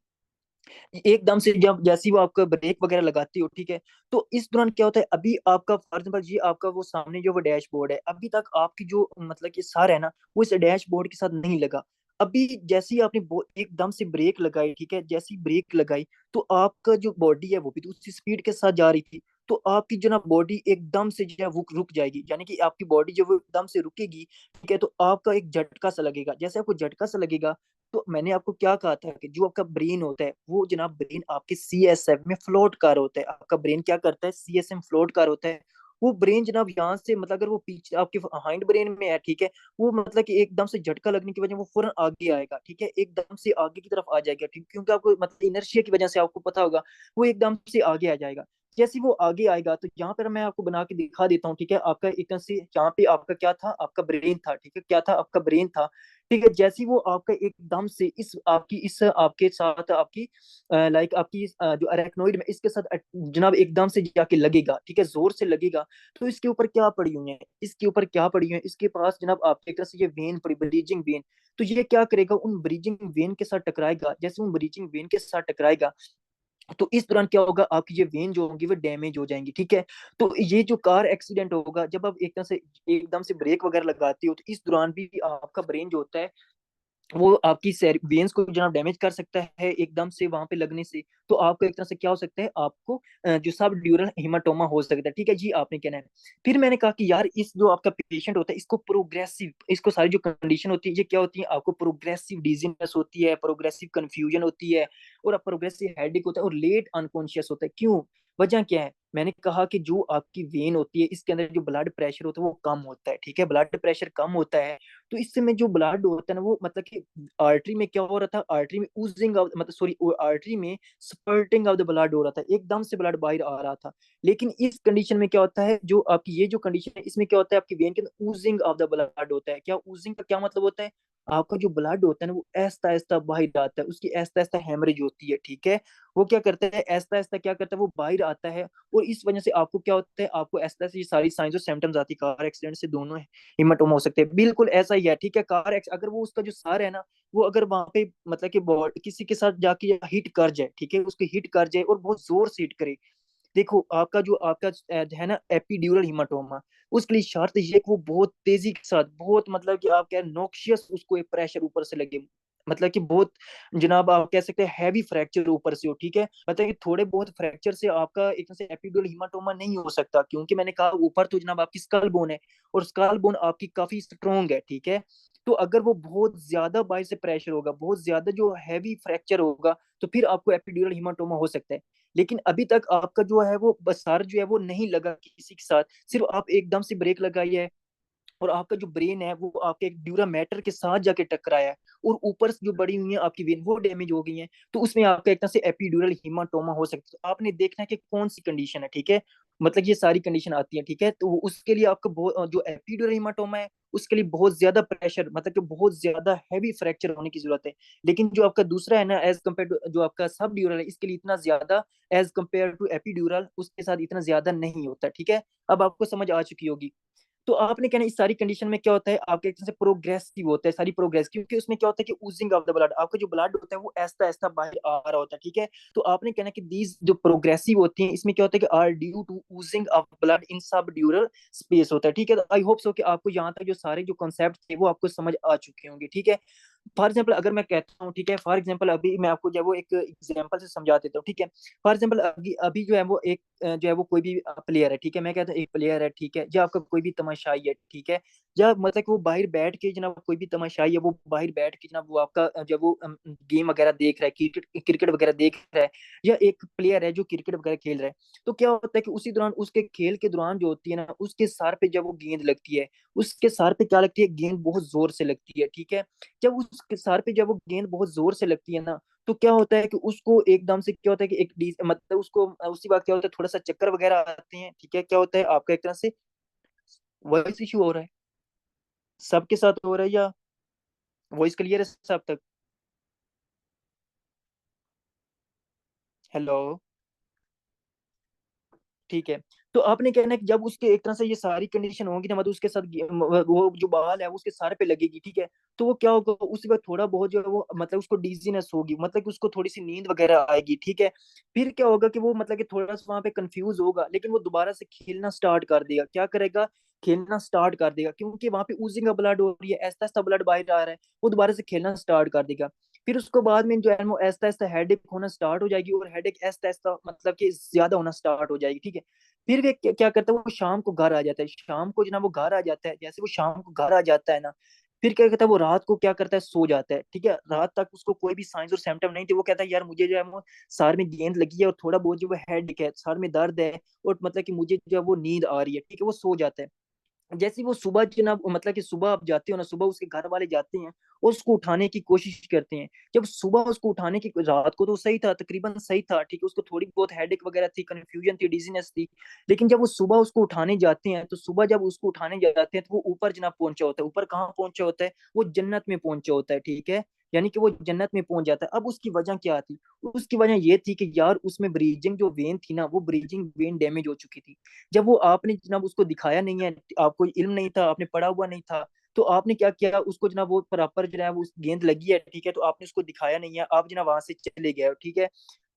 एकदम से जब जैसे ही वो आपका ब्रेक वगैरह लगाती हो, ठीक है, तो इस दौरान क्या होता है, अभी आपका फॉर एग्जाम्पल ये आपका वो सामने जो वो डैशबोर्ड है, अभी तक आपकी जो मतलब कि सार है ना वो इस डैशबोर्ड के साथ नहीं लगा। अभी जैसे ही आपने एकदम से ब्रेक लगाई, ठीक है, जैसी ब्रेक लगाई, तो आपका जो बॉडी है वो भी तो उसी स्पीड के साथ जा रही थी। तो आपकी जो ना बॉडी एकदम से जो है वो रुक जाएगी, यानी कि आपकी बॉडी जो वो एकदम से रुकेगी, ठीक है। तो आपका एक झटका सा लगेगा, जैसे आपको झटका सा लगेगा, तो मैंने आपको क्या कहा था कि जो आपका ब्रेन होता है वो जनाब ब्रेन आपके सीएसएफ में फ्लोट कर होता है। आपका ब्रेन क्या करता है, सीएसएम फ्लोट कर होता है। वो ब्रेन जनाब यहाँ से मतलब अगर वो पीछे आपके हाइंड ब्रेन में है, ठीक है, वो मतलब कि एकदम से झटका लगने की वजह वो फौरन आगे आएगा, ठीक है, एकदम से आगे की तरफ आ जाएगा, ठीक, क्योंकि आपको मतलब इनर्शिया की वजह से आपको पता होगा वो एकदम से आगे आ जाएगा। जैसे ही वो आगे आएगा, तो यहाँ पर मैं आपको बना के दिखा देता हूँ, ठीक है। आपका एक तरह से यहाँ पे आपका क्या था, आपका ब्रेन था, ठीक है, क्या था, आपका ब्रेन था, ठीक है। जैसे ही वो आपका एकदम से इस आपकी इस आपके साथ आपकी लाइक आपकी जो अरेक्नोइड में इसके साथ जनाब एकदम से जाके लगेगा, ठीक है, जोर से लगेगा। तो इसके ऊपर क्या पड़ी हुई है, इसके ऊपर क्या पड़ी हुई है, इसके पास जनाब आपके एक तरह से ये वेन पड़ी, ब्रीजिंग वेन। तो ये क्या करेगा, उन ब्रीजिंग वेन के साथ टकराएगा। जैसे उन ब्रीजिंग वेन के साथ टकराएगा, तो इस दौरान क्या होगा, आपकी ये वेन जो होंगी वो डैमेज हो जाएंगी, ठीक है। तो ये जो कार एक्सीडेंट होगा, जब आप एकदम से ब्रेक वगैरह लगाती हो, तो इस दौरान भी आपका ब्रेन जो होता है वो आपकी वेन्स को जनाब डैमेज कर सकता है एकदम से वहां पे लगने से। तो आपको एक तरह से क्या हो सकता है, आपको जो सब ड्यूरल हिमाटोमा हो सकता है, ठीक है जी, आपने कहना है। फिर मैंने कहा कि यार इस जो आपका पेशेंट होता है इसको प्रोग्रेसिव, इसको सारी जो कंडीशन होती है ये क्या होती है, आपको प्रोग्रेसिव डिजीनेस होती है, प्रोग्रेसिव कंफ्यूजन होती है, और प्रोग्रेसिव हेडेक होता है, और लेट अनकॉन्शियस होता है। क्यों, वजह क्या है, मैंने कहा कि जो आपकी वेन होती है इसके अंदर जो ब्लड प्रेशर होता है वो कम होता है, ठीक है, ब्लड प्रेशर कम होता है। तो इस समय जो ब्लड होता है ना वो मतलब कि आर्टरी में क्या हो रहा था, आर्टरी में ऊजिंग ऑफ मतलब सॉरी आर्टरी में स्पर्टिंग ऑफ द ब्लड हो रहा था, एकदम से ब्लड बाहर आ रहा था। लेकिन इस कंडीशन में क्या होता है, जो आपकी ये जो कंडीशन है इसमें क्या होता है, आपकी वेन के अंदर ऊजिंग ऑफ द ब्लड होता है। क्या ऊजिंग का क्या मतलब होता है, आपका जो ब्लड होता है ना वो ऐसा ऐसा बाहर आता है, उसकी ऐसा ऐसा हेमरेज होती है, ठीक है। वो क्या करता है, ऐसा ऐसा क्या करता है, वो बाहर आता है। और इस वजह से आपको क्या होता है, आपको ऐसा ऐसी सारी साइंस और सिम्टम्स आती है, कार एक्सीडेंट से दोनों हिमाटोमा हो सकते हैं, बिल्कुल ऐसा ही है, ठीक है। कार एक्स अगर वो उसका जो सार है ना वो अगर वहां पे मतलब कि किसी के साथ जाके हिट कर जाए, ठीक है, उसको हिट कर जाए और बहुत जोर से हिट करे, देखो आपका जो आपका है ना एपिड्यूरल हिमाटोमा, उसके लिए शर्त ये कि वो बहुत तेजी के साथ, बहुत मतलब कि आप कह नोक्शियस उसको एक प्रेशर ऊपर से लगे, मतलब कि बहुत, जनाब आप कह सकते हैं हैवी फ्रैक्चर ऊपर से हो, ठीक है। मतलब कि थोड़े बहुत फ्रैक्चर से आपका एक तरह से एपिड्यूरल हीमाटोमा नहीं हो सकता, क्योंकि मैंने कहा ऊपर तो जनाब आपकी स्कल बोन है, और स्कल बोन आपकी काफी स्ट्रोंग है, ठीक है। तो अगर वो बहुत ज्यादा बाहर से प्रेशर होगा, बहुत ज्यादा जो हैवी फ्रैक्चर होगा, तो फिर आपको एपिड्यूरल हीमाटोमा हो सकता है। लेकिन अभी तक आपका जो है वो बसार जो है वो नहीं लगा किसी के साथ, सिर्फ आप एकदम से ब्रेक लगाई है, और आपका जो ब्रेन है वो आपके एक ड्यूरा मैटर के साथ जाके टकराया है, और ऊपर से जो बड़ी हुई है आपकी वेन वो डैमेज हो गई है, तो उसमें आपका एक तरह से एपिड्यूरल हीमाटोमा हो सकता है। तो आपने देखना है कि कौन सी कंडीशन है, ठीक है। मतलब ये सारी कंडीशन आती है, ठीक है। तो उसके लिए आपका जो एपिड्यूरल हीमाटोमा है उसके लिए बहुत ज्यादा प्रेशर, मतलब कि बहुत ज्यादा हैवी फ्रैक्चर होने की जरूरत है। लेकिन जो आपका दूसरा है ना, एज कम्पेयर टू जो आपका सब ड्यूरल है, इसके लिए इतना ज्यादा, एज कम्पेयर टू एपिड्यूरल उसके साथ इतना ज्यादा नहीं होता, ठीक है। अब आपको समझ आ चुकी होगी। तो आपने कहना इस सारी कंडीशन में क्या होता है, आपके एक तरह से प्रोग्रेसिव होता है, सारी प्रोग्रेस, क्योंकि उसमें क्या होता है कि ऊजिंग ऑफ द ब्लड, आपका जो ब्लड होता है वो ऐसा ऐसा बाहर आ रहा होता है, ठीक है। तो आपने कहना कि दीज जो प्रोग्रेसिव होती हैं इसमें क्या होता है कि are due to oozing of blood in subdural space होता है, ठीक है। तो आई होप सो कि आपको यहाँ तक जो सारे जो कॉन्सेप्ट थे वो आपको समझ आ चुके होंगे, ठीक है। फॉर एग्जाम्पल अगर मैं कहता हूँ, ठीक है, फॉर एग्जाम्पल अभी मैं आपको जो है वो एक एग्जाम्पल से समझा देता हूँ, ठीक है। फॉर एग्जाम्पल अभी अभी जो है वो एक जो है वो कोई भी प्लेयर है, ठीक है। मैं कहता हूँ एक प्लेयर है, ठीक है, या आपका कोई भी तमाशाई है, ठीक है, या मतलब कि वो बाहर बैठ के जनाब कोई भी तमाशाई है वो बाहर बैठ के जनाब वो आपका जब वो गेम वगैरह देख रहा है, क्रिकेट क्रिकेट वगैरह देख रहा है, या एक प्लेयर है जो क्रिकेट वगैरह खेल रहा है, तो क्या होता है कि उसी दौरान उसके खेल के दौरान जो होती है ना, उसके सर पे जब वो गेंद लगती है, उसके सर पे क्या लगती है, गेंद बहुत जोर से लगती है, ठीक है। जब उसके सर पे जब वो गेंद बहुत जोर से लगती है ना, तो क्या होता है कि उसको एकदम से क्या होता है कि मतलब उसको उसी बात क्या होता है, थोड़ा सा चक्कर वगैरह आते हैं, ठीक है। क्या होता है आपका एक तरह से वॉइस इशू हो रहा है, सबके साथ हो रहा है या वॉइस क्लियर है सब तक? हेलो, ठीक है। तो आपने कहना है कि जब उसके एक तरह से ये सारी कंडीशन होंगी ना, मतलब उसके साथ वो जो बॉल है वो उसके सर पे लगेगी, ठीक है। तो वो क्या होगा, उसी वक्त थोड़ा बहुत जो है वो मतलब उसको डिजीनेस होगी, मतलब कि उसको थोड़ी सी नींद वगैरह आएगी, ठीक है। फिर क्या होगा कि वो मतलब कि थोड़ा सा वहां पे कंफ्यूज होगा, लेकिन वो दोबारा से खेलना स्टार्ट कर देगा, क्या करेगा, खेलना स्टार्ट कर देगा, क्योंकि वहां पे ऊजिंग का ब्लड हो रही है, ऐसा ऐसा ब्लड बाहर आ रहा है, वो दोबारा से खेलना स्टार्ट कर देगा। फिर उसको बाद में जो है वो ऐसा ऐसा हेडेक होना स्टार्ट हो जाएगी, और हेडेक ऐसा ऐसा मतलब कि ज्यादा होना स्टार्ट हो जाएगी, ठीक है। फिर वे क्या करता है, वो शाम को घर आ जाता है, शाम को जनाब वो घर आ जाता है, जैसे वो शाम को घर आ जाता है ना, फिर क्या कहता है वो रात को क्या करता है, सो जाता है, ठीक है। रात तक उसको कोई भी साइंस और सिम्टम नहीं थे, वो कहता है यार मुझे जो है वो सर में गेंद लगी है, और थोड़ा बहुत जो है हेड है, सर में दर्द है, और मतलब कि मुझे जो है वो नींद आ रही है, ठीक है, वो सो जाता है। जैसे ही वो सुबह जनाब मतलब कि सुबह आप जाते हो ना, सुबह उसके घर वाले जाते हैं और उसको उठाने की कोशिश करते हैं। जब सुबह उसको उठाने की, रात को तो सही था, तकरीबन सही था, ठीक है, उसको थोड़ी बहुत हेडेक वगैरह थी, कंफ्यूजन थी, डिजीनेस थी। लेकिन जब वो सुबह उसको उठाने जाते हैं, तो सुबह जब उसको उठाने जाते हैं तो वो ऊपर जनाब पहुंचा होता है, ऊपर कहाँ पहुंचा होता है, वो जन्नत में पहुंचा होता है, ठीक है। यानी कि वो जन्नत में पहुंच जाता है। अब उसकी वजह क्या थी, उसकी वजह ये थी कि यार उसमें ब्रीजिंग जो वेन थी ना, वो ब्रीजिंग वेन डैमेज हो चुकी थी। जब वो आपने जनाब उसको दिखाया नहीं है, आपको इल्म नहीं था, आपने पढ़ा हुआ नहीं था, तो आपने क्या किया, उसको जनाब वो प्रॉपर जनाब उस गेंद लगी है, ठीक है, तो आपने उसको दिखाया नहीं है, आप जनाब वहां से चले गए हो, ठीक है।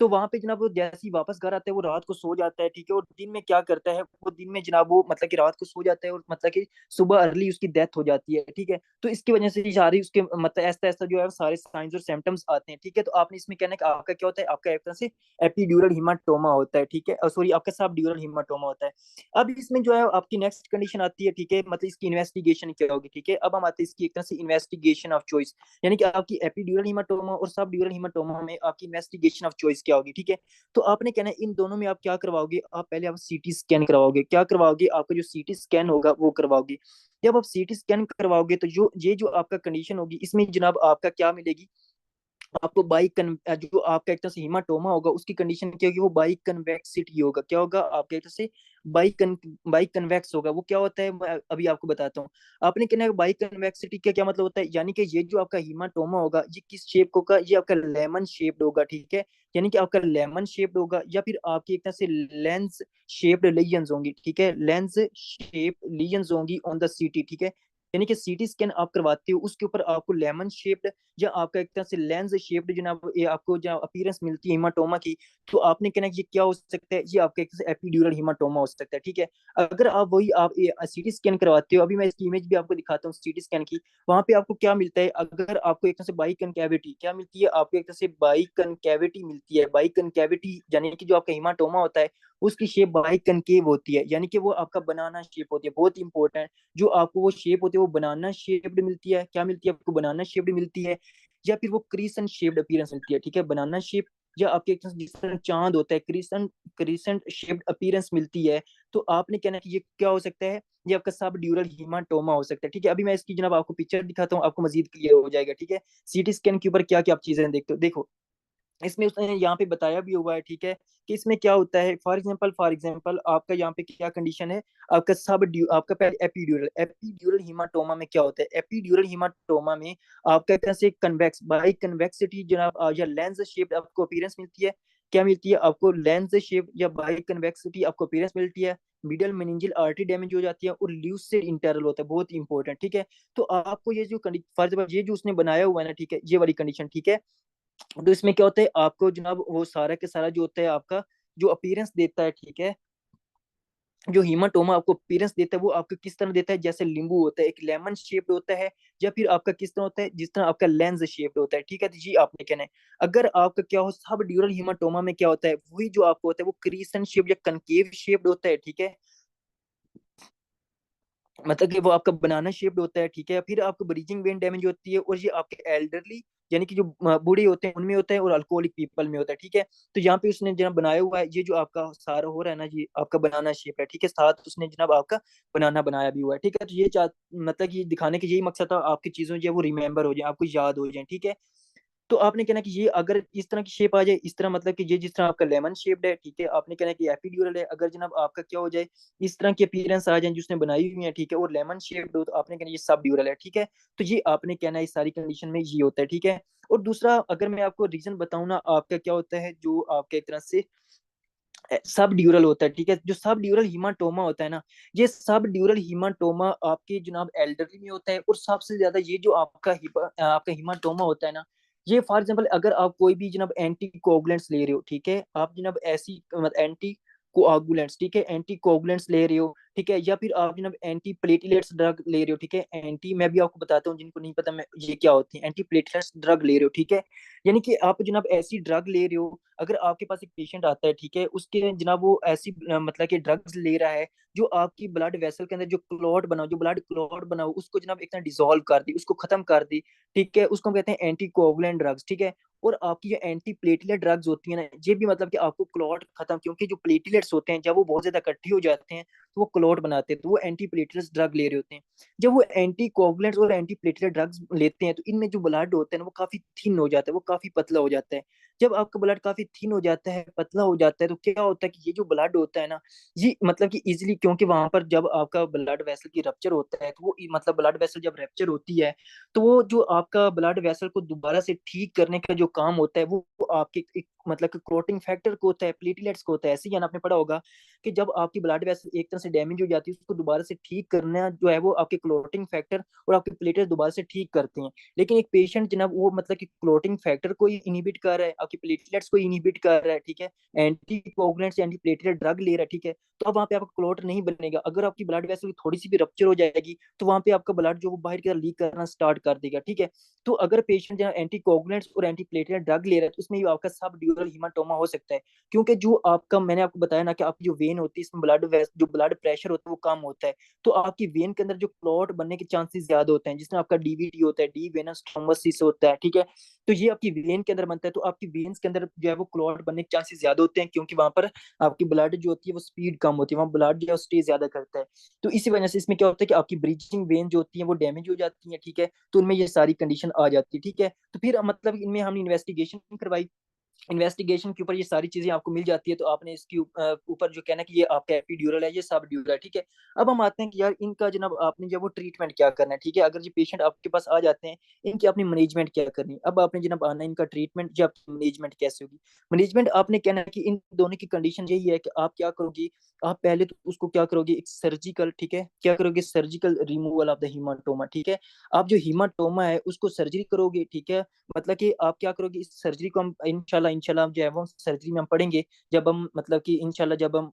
तो वहां पे जनाब वो जैसे ही वापस घर आता है वो रात को सो जाता है, ठीक है। और दिन में क्या करता है, वो दिन में जनाब वो मतलब कि रात को सो जाता है, और मतलब कि सुबह अर्ली उसकी डेथ हो जाती है, ठीक है। तो इसकी वजह से सारी उसके मतलब ऐसा ऐसा जो है सारे साइंस और सिम्टम्स आते हैं, ठीक है। तो आपने इसमें कहना है कि आपका क्या होता है, आपका एक तरह से एपिड्यूरल हीमाटोमा होता है, ठीक है, सॉरी आपका सब ड्यूरल हीमाटोमा होता है। अब इसमें जो है आपकी नेक्स्ट कंडीशन आती है, ठीक है, मतलब इसकी इन्वेस्टिगेशन क्या होगी, ठीक है। अब हम आते हैं इसकी एक तरह से इन्वेस्टिगेशन ऑफ चॉइस, यानी कि आपकी एपिड्यूरल हीमाटोमा और सब ड्यूरल हीमाटोमा में आपकी इन्वेस्टिगेशन ऑफ चॉइस क्या होगी, ठीक है। तो आपने कहना है इन दोनों में आप क्या करवाओगे, आप पहले आप सीटी स्कैन करवाओगे, क्या करवाओगे, आपका जो सीटी स्कैन होगा वो करवाओगे। जब आप सीटी स्कैन करवाओगे तो जो ये जो आपका कंडीशन होगी इसमें जनाब आपका क्या मिलेगी, आपको जो आपका एक तरह से हीमाटोमा होगा उसकी कंडीशन क्या होगी, वो बाई कन्वेक्सिटी होगा, क्या होगा आपके एक तरह से बाई कन्वेक्स होगा। वो क्या होता है मैं अभी आपको बताता हूँ। आपने कहना है बाई कन्वेक्सिटी का क्या मतलब होता है, यानी कि ये जो आपका हीमाटोमा होगा ये किस शेप का होगा, ये आपका लेमन शेप्ड होगा, ठीक है। यानी कि आपका लेमन शेप्ड होगा, या फिर आपकी एक तरह से लेंस शेप्ड लीजन्स होंगी, ठीक है, लेंस शेप लीजन्स होंगी ऑन द सीटी, ठीक है। यानी कि सीटी स्कैन आप करवाते हो, उसके ऊपर आपको लेमन शेप्ड या आपका एक तरह से लेंस शेप्ड जनाब ये आपको जो अपीयरेंस मिलती है हीमाटोमा की, तो आपने कहना कि ये क्या हो सकता है, ये आपका एक तरह से एपिड्यूरल हीमाटोमा हो सकता है, ठीक है। अगर आप वही आप सीटी स्कैन करवाते हो, अभी मैं इसकी इमेज भी आपको दिखाता हूँ सीटी स्कैन की, वहां पे आपको क्या मिलता है, अगर आपको एक तरह से बाई कनकेविटी क्या मिलती है, आपको एक तरह से बाई कनकेविटी मिलती है। बाई कनकेविटी यानी कि जो आपका हीमाटोमा होता है उसकी शेप बाई कनकेव होती है, यानी कि वो आपका बनाना शेप होती है, बहुत इंपॉर्टेंट। जो आपको वो शेप होती है वो बनाना शेप्ड मिलती है, क्या मिलती है आपको, बनाना शेप्ड मिलती है, या फिर वो क्रीसन शेप्ड अपीयरेंस मिलती है, ठीक है। बनाना शेप या आपके एक तरह से जिस तरह चांद होता है क्रीसन क्रीसेंट शेप्ड अपीयरेंस मिलती है, तो आपने कहना कि ये क्या हो सकता है, ये आपका सब ड्यूरल हीमाटोमा हो सकता है, ठीक है। अभी मैं इसकी जनाब आपको पिक्चर दिखाता हूँ, आपको मजीद क्लियर हो जाएगा, ठीक है। सीटी स्कैन के ऊपर क्या क्या आप चीजें देखते हो, देखो इसमें उसने यहाँ पे बताया भी हुआ है, ठीक है, कि इसमें क्या होता है। फॉर एग्जांपल आपका यहाँ पे क्या कंडीशन है, आपका आपका पहले एपीड्यूरल एपीड्यूरल हीमाटोमा में क्या होता है, एपीड्यूरल हीमाटोमा में आपका एक तरह से कन्वेक्स बाई कन्वेक्सिटी जनाब या लेंस शेप आपको अपीयरेंस मिलती है, क्या मिलती है आपको, लेंस शेप या बाई कन्वेक्सिटी आपको अपीयरेंस मिलती है। मिडल मेनिंजियल आर्टरी डैमेज हो जाती है और ल्यूसिड इंटरवल होता है, बहुत इंपॉर्टेंट, ठीक है। तो आपको ये जो फॉर एग्जाम्पल ये जो उसने बनाया हुआ है ना, ठीक है, ये वाली कंडीशन, ठीक है। तो इसमें क्या होता है आपको जनाब वो सारा के सारा जो होता है आपका जो अपीयरेंस देता है, ठीक है, जो हीमाटोमा आपको अपीयरेंस देता है वो आपको किस तरह देता है, जैसे लींबू होता है, एक लेमन शेप्ड होता है, या फिर आपका किस तरह होता है, जिस तरह आपका लेंस शेप्ड होता है, ठीक है। तो जी आपने कहना है, अगर आपका क्या हो सब ड्यूरल हीमाटोमा में क्या होता है, वही जो आपको होता है वो क्रीसन शेप या कनकेव शेप्ड होता है, ठीक है, मतलब कि वो आपका बनाना शेप्ड होता है, ठीक है। फिर आपको ब्रीजिंग वेन डैमेज होती है, और ये आपके एल्डरली यानी कि जो बूढ़े होते हैं उनमें होता है, और अल्कोहलिक पीपल में होता है, ठीक है। तो यहाँ पे उसने जनाब बनाया हुआ है, ये जो आपका सारा हो रहा है ना, ये आपका बनाना शेप है, ठीक है, साथ उसने जनाब आपका बनाना बनाया भी हुआ है, ठीक है। तो ये मतलब कि दिखाने का यही मकसद था, आपकी चीजों जो है वो रिमेम्बर हो जाए, आपको याद हो जाए, ठीक है। तो आपने कहना कि ये अगर इस तरह की शेप आ जाए, इस तरह मतलब कि ये जिस तरह आपका लेमन शेप्ड है, ठीक है, आपने कहना कि एपिड्यूरल है। अगर जनाब आपका क्या हो जाए, इस तरह की अपीयरेंस आ जाए जिसने बनाई हुई है, ठीक है, और लेमन शेप्ड हो, तो आपने कहना ये सब ड्यूरल है, ठीक है। तो ये आपने कहना है इस सारी कंडीशन में ये होता है, ठीक है। और दूसरा अगर मैं आपको रीजन बताऊं ना, आपका क्या होता है जो आपका एक तरह से सब ड्यूरल होता है, ठीक है। जो सब ड्यूरल हीमाटोमा होता है ना, ये सब ड्यूरल हीमाटोमा आपके जनाब एल्डरली में होता है, और सबसे ज्यादा ये जो आपका हीमाटोमा होता है ना, ये फॉर एग्जांपल अगर आप कोई भी जनाब एंटी कोगुलेंट्स ले रहे हो, ठीक है, आप जनाब ऐसी मतलब एंटी कोआगुलेंट्स, ठीक है, एंटी कोगुलेंट्स ले रहे हो, ठीक है, या फिर आप जनाब एंटी प्लेटलेट्स ड्रग ले रहे हो, ठीक है, एंटी मैं भी आपको बताता हूँ जिनको नहीं पता मैं ये क्या होती है, एंटी प्लेटलेट्स ड्रग ले रहे हो, ठीक है। यानी कि आप जनाब ऐसी ड्रग ले रहे हो, अगर आपके पास एक पेशेंट आता है, ठीक है, उसके जनाब वो ऐसी मतलब कि ड्रग्स ले रहा है जो आपकी ब्लड वेसल के अंदर जो क्लॉट बनाओ, जो ब्लड क्लॉट बनाओ, उसको जनाब एक तरह डिसॉल्व कर दी, उसको खत्म कर दी, ठीक है, उसको हम कहते हैं एंटी कोगुलेंट ड्रग्स, ठीक है। और आपकी जो एंटी प्लेटलेट ड्रग्स होती है ना, ये भी मतलब कि आपको क्लॉट खत्म, क्योंकि जो प्लेटलेट्स होते हैं जब वो बहुत ज्यादा इकट्ठे हो जाते हैं तो वो क्लॉट बनाते हैं, तो वो एंटी प्लेटलेट्स ड्रग ले रहे होते हैं। जब वो एंटी कोगुलेंट्स और एंटी प्लेटलेट ड्रग्स लेते हैं तो इनमें जो ब्लड होता है ना वो काफी थिन हो जाता है, वो काफी पतला हो जाता है। जब आपका ब्लड काफी थिन हो जाता है, पतला हो जाता है, तो क्या होता है कि ये जो ब्लड होता है ना, ये मतलब कि इजिली, क्योंकि वहां पर जब आपका ब्लड वेसल की रप्चर होता है, तो वो मतलब ब्लड वेसल जब रप्चर होती है, तो वो जो आपका ब्लड वेसल को दोबारा से ठीक करने का जो काम होता है वो आपके एक मतलब कि क्लोटिंग फैक्टर को होता है, प्लेटलेट्स को होता है। ऐसे ही आपने पढ़ा होगा कि जब आपकी ब्लड वेसल एक तरह से डैमेज हो जाती है, उसको दोबारा से ठीक करना जो है वो आपके क्लोटिंग फैक्टर और आपके प्लेटलेट दोबारा से ठीक करते हैं। लेकिन एक पेशेंट जनाब वो मतलब कि क्लोटिंग फैक्टर को ही इनहिबिट कर रहा है, आपकी प्लेटलेट्स को इनहिबिट कर रहा है, ठीक है, anti coagulants anti platelet drug ले रहा है, ठीक है, तो अब वहाँ पे आपका क्लोट नहीं बनेगा। अगर आपकी ब्लड वेसल थोड़ी सी भी रप्चर हो जाएगी तो वहाँ पे आपका ब्लड जो वो बाहर की तरफ लीक करना स्टार्ट कर देगा, ठीक है। तो अगर पेशेंट जो एंटी कोगुलेंट्स और एंटी प्लेटलेट ड्रग ले रहा है तो उसमें आपका सब ड्यूरल हीमाटोमा हो सकता है, क्योंकि जो आपका मैंने आपको बताया ना कि आपकी जो वेन होती है इसमें जो ब्लड प्रेशर होता है वो कम होता है, तो आपकी वेन के अंदर जो क्लॉट बनने के चांसेस ज्यादा होते हैं, जिसमें आपका डीवीटी होता है, डी वेनस थ्रोम्बोसिस होता है, ठीक है। तो ये आपकी वेन के अंदर बनता है, तो आपकी वेन्स के अंदर जो है वो क्लॉट बनने के चांसेस ज्यादा होते हैं, क्योंकि वहां पर आपकी ब्लड जो होती है वो स्पीड कम होती है, वहां ब्लड जो है स्टे ज्यादा करता है। तो इसी वजह से इसमें क्या होता है कि आपकी ब्रीचिंग वेन जो होती है वो डैमेज हो जाती है, ठीक है, तो उनमें ये सारी कंडीशन आ जाती है, ठीक है। तो फिर मतलब इनमें हमने इन्वेस्टिगेशन करवाई, इन्वेस्टिगेशन के ऊपर ये सारी चीजें आपको मिल जाती है, तो आपने इसके ऊपर जो कहना कि ये आपका एपिड्यूरल है, ये सब ड्यूरल है, ठीक है। अब हम आते हैं कि यार इनका जनाब आपने जब वो ट्रीटमेंट क्या करना है, ठीक है। अगर ये पेशेंट आपके पास आ जाते हैं, इनकी आपने मैनेजमेंट क्या करनी है। अब आपने जनाब आना है इनका ट्रीटमेंट, जो आपकी मैनेजमेंट कैसे होगी। मैनेजमेंट आपने कहना है कि इन दोनों की कंडीशन यही है कि आप क्या करोगे। आप पहले तो उसको क्या करोगे, एक सर्जिकल, ठीक है, क्या करोगे, surgical removal of the haematoma, ठीक है। आप जो हीमाटोमा है उसको सर्जरी करोगे, ठीक है। मतलब कि आप क्या करोगे, इस सर्जरी को हम इंशाल्लाह इंशाल्लाह जो है वो सर्जरी में हम पढ़ेंगे, जब हम मतलब कि इंशाल्लाह जब हम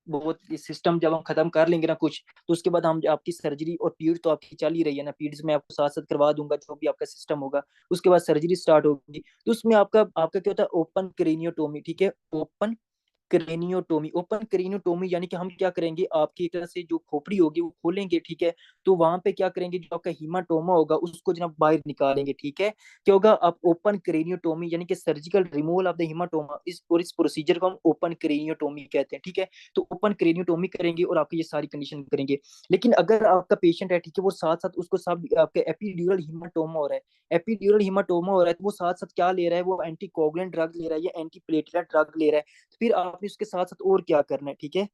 बहुत सिस्टम जब हम खत्म कर लेंगे ना कुछ, तो उसके बाद हम आपकी सर्जरी, और पीड तो आपकी चल ही रही है ना, पीड्स में आपको साथ साथ करवा दूंगा जो भी आपका सिस्टम होगा। उसके बाद सर्जरी स्टार्ट होगी, तो उसमें आपका आपका क्या होता है, ओपन क्रेनियोटोमी, ठीक है। ओपन क्रेनियोटोमी, ओपन क्रेनियोटोमी यानी कि हम क्या करेंगे, आपकी एक तरह से जो खोपड़ी होगी वो खोलेंगे, ठीक है। तो वहां पे क्या करेंगे, जो आपका हीमाटोमा होगा उसको जनाब बाहर निकालेंगे, ठीक है। क्या होगा, आप ओपन क्रेनियोटोमी यानी कि surgical removal of the haematoma, इस प्रोसीजर को हम ओपन क्रेनियोटोमी कहते हैं, ठीक है। तो ओपन क्रेनियोटोमी करेंगे और आपकी ये सारी कंडीशन करेंगे। लेकिन अगर आपका पेशेंट है, ठीक है, वो साथ साथ उसको सब आपके एपिड्यूरल हीमाटोमा हो रहा है, एपिड्यूरल हीमाटोमा हो रहा है, तो वो साथ साथ क्या ले रहा है, वो एंटी कोगुलेंट ड्रग ले रहा है या एंटी प्लेटलेट ड्रग ले रहा है। फिर आपने उसके साथ साथ और क्या करना है, ठीक है।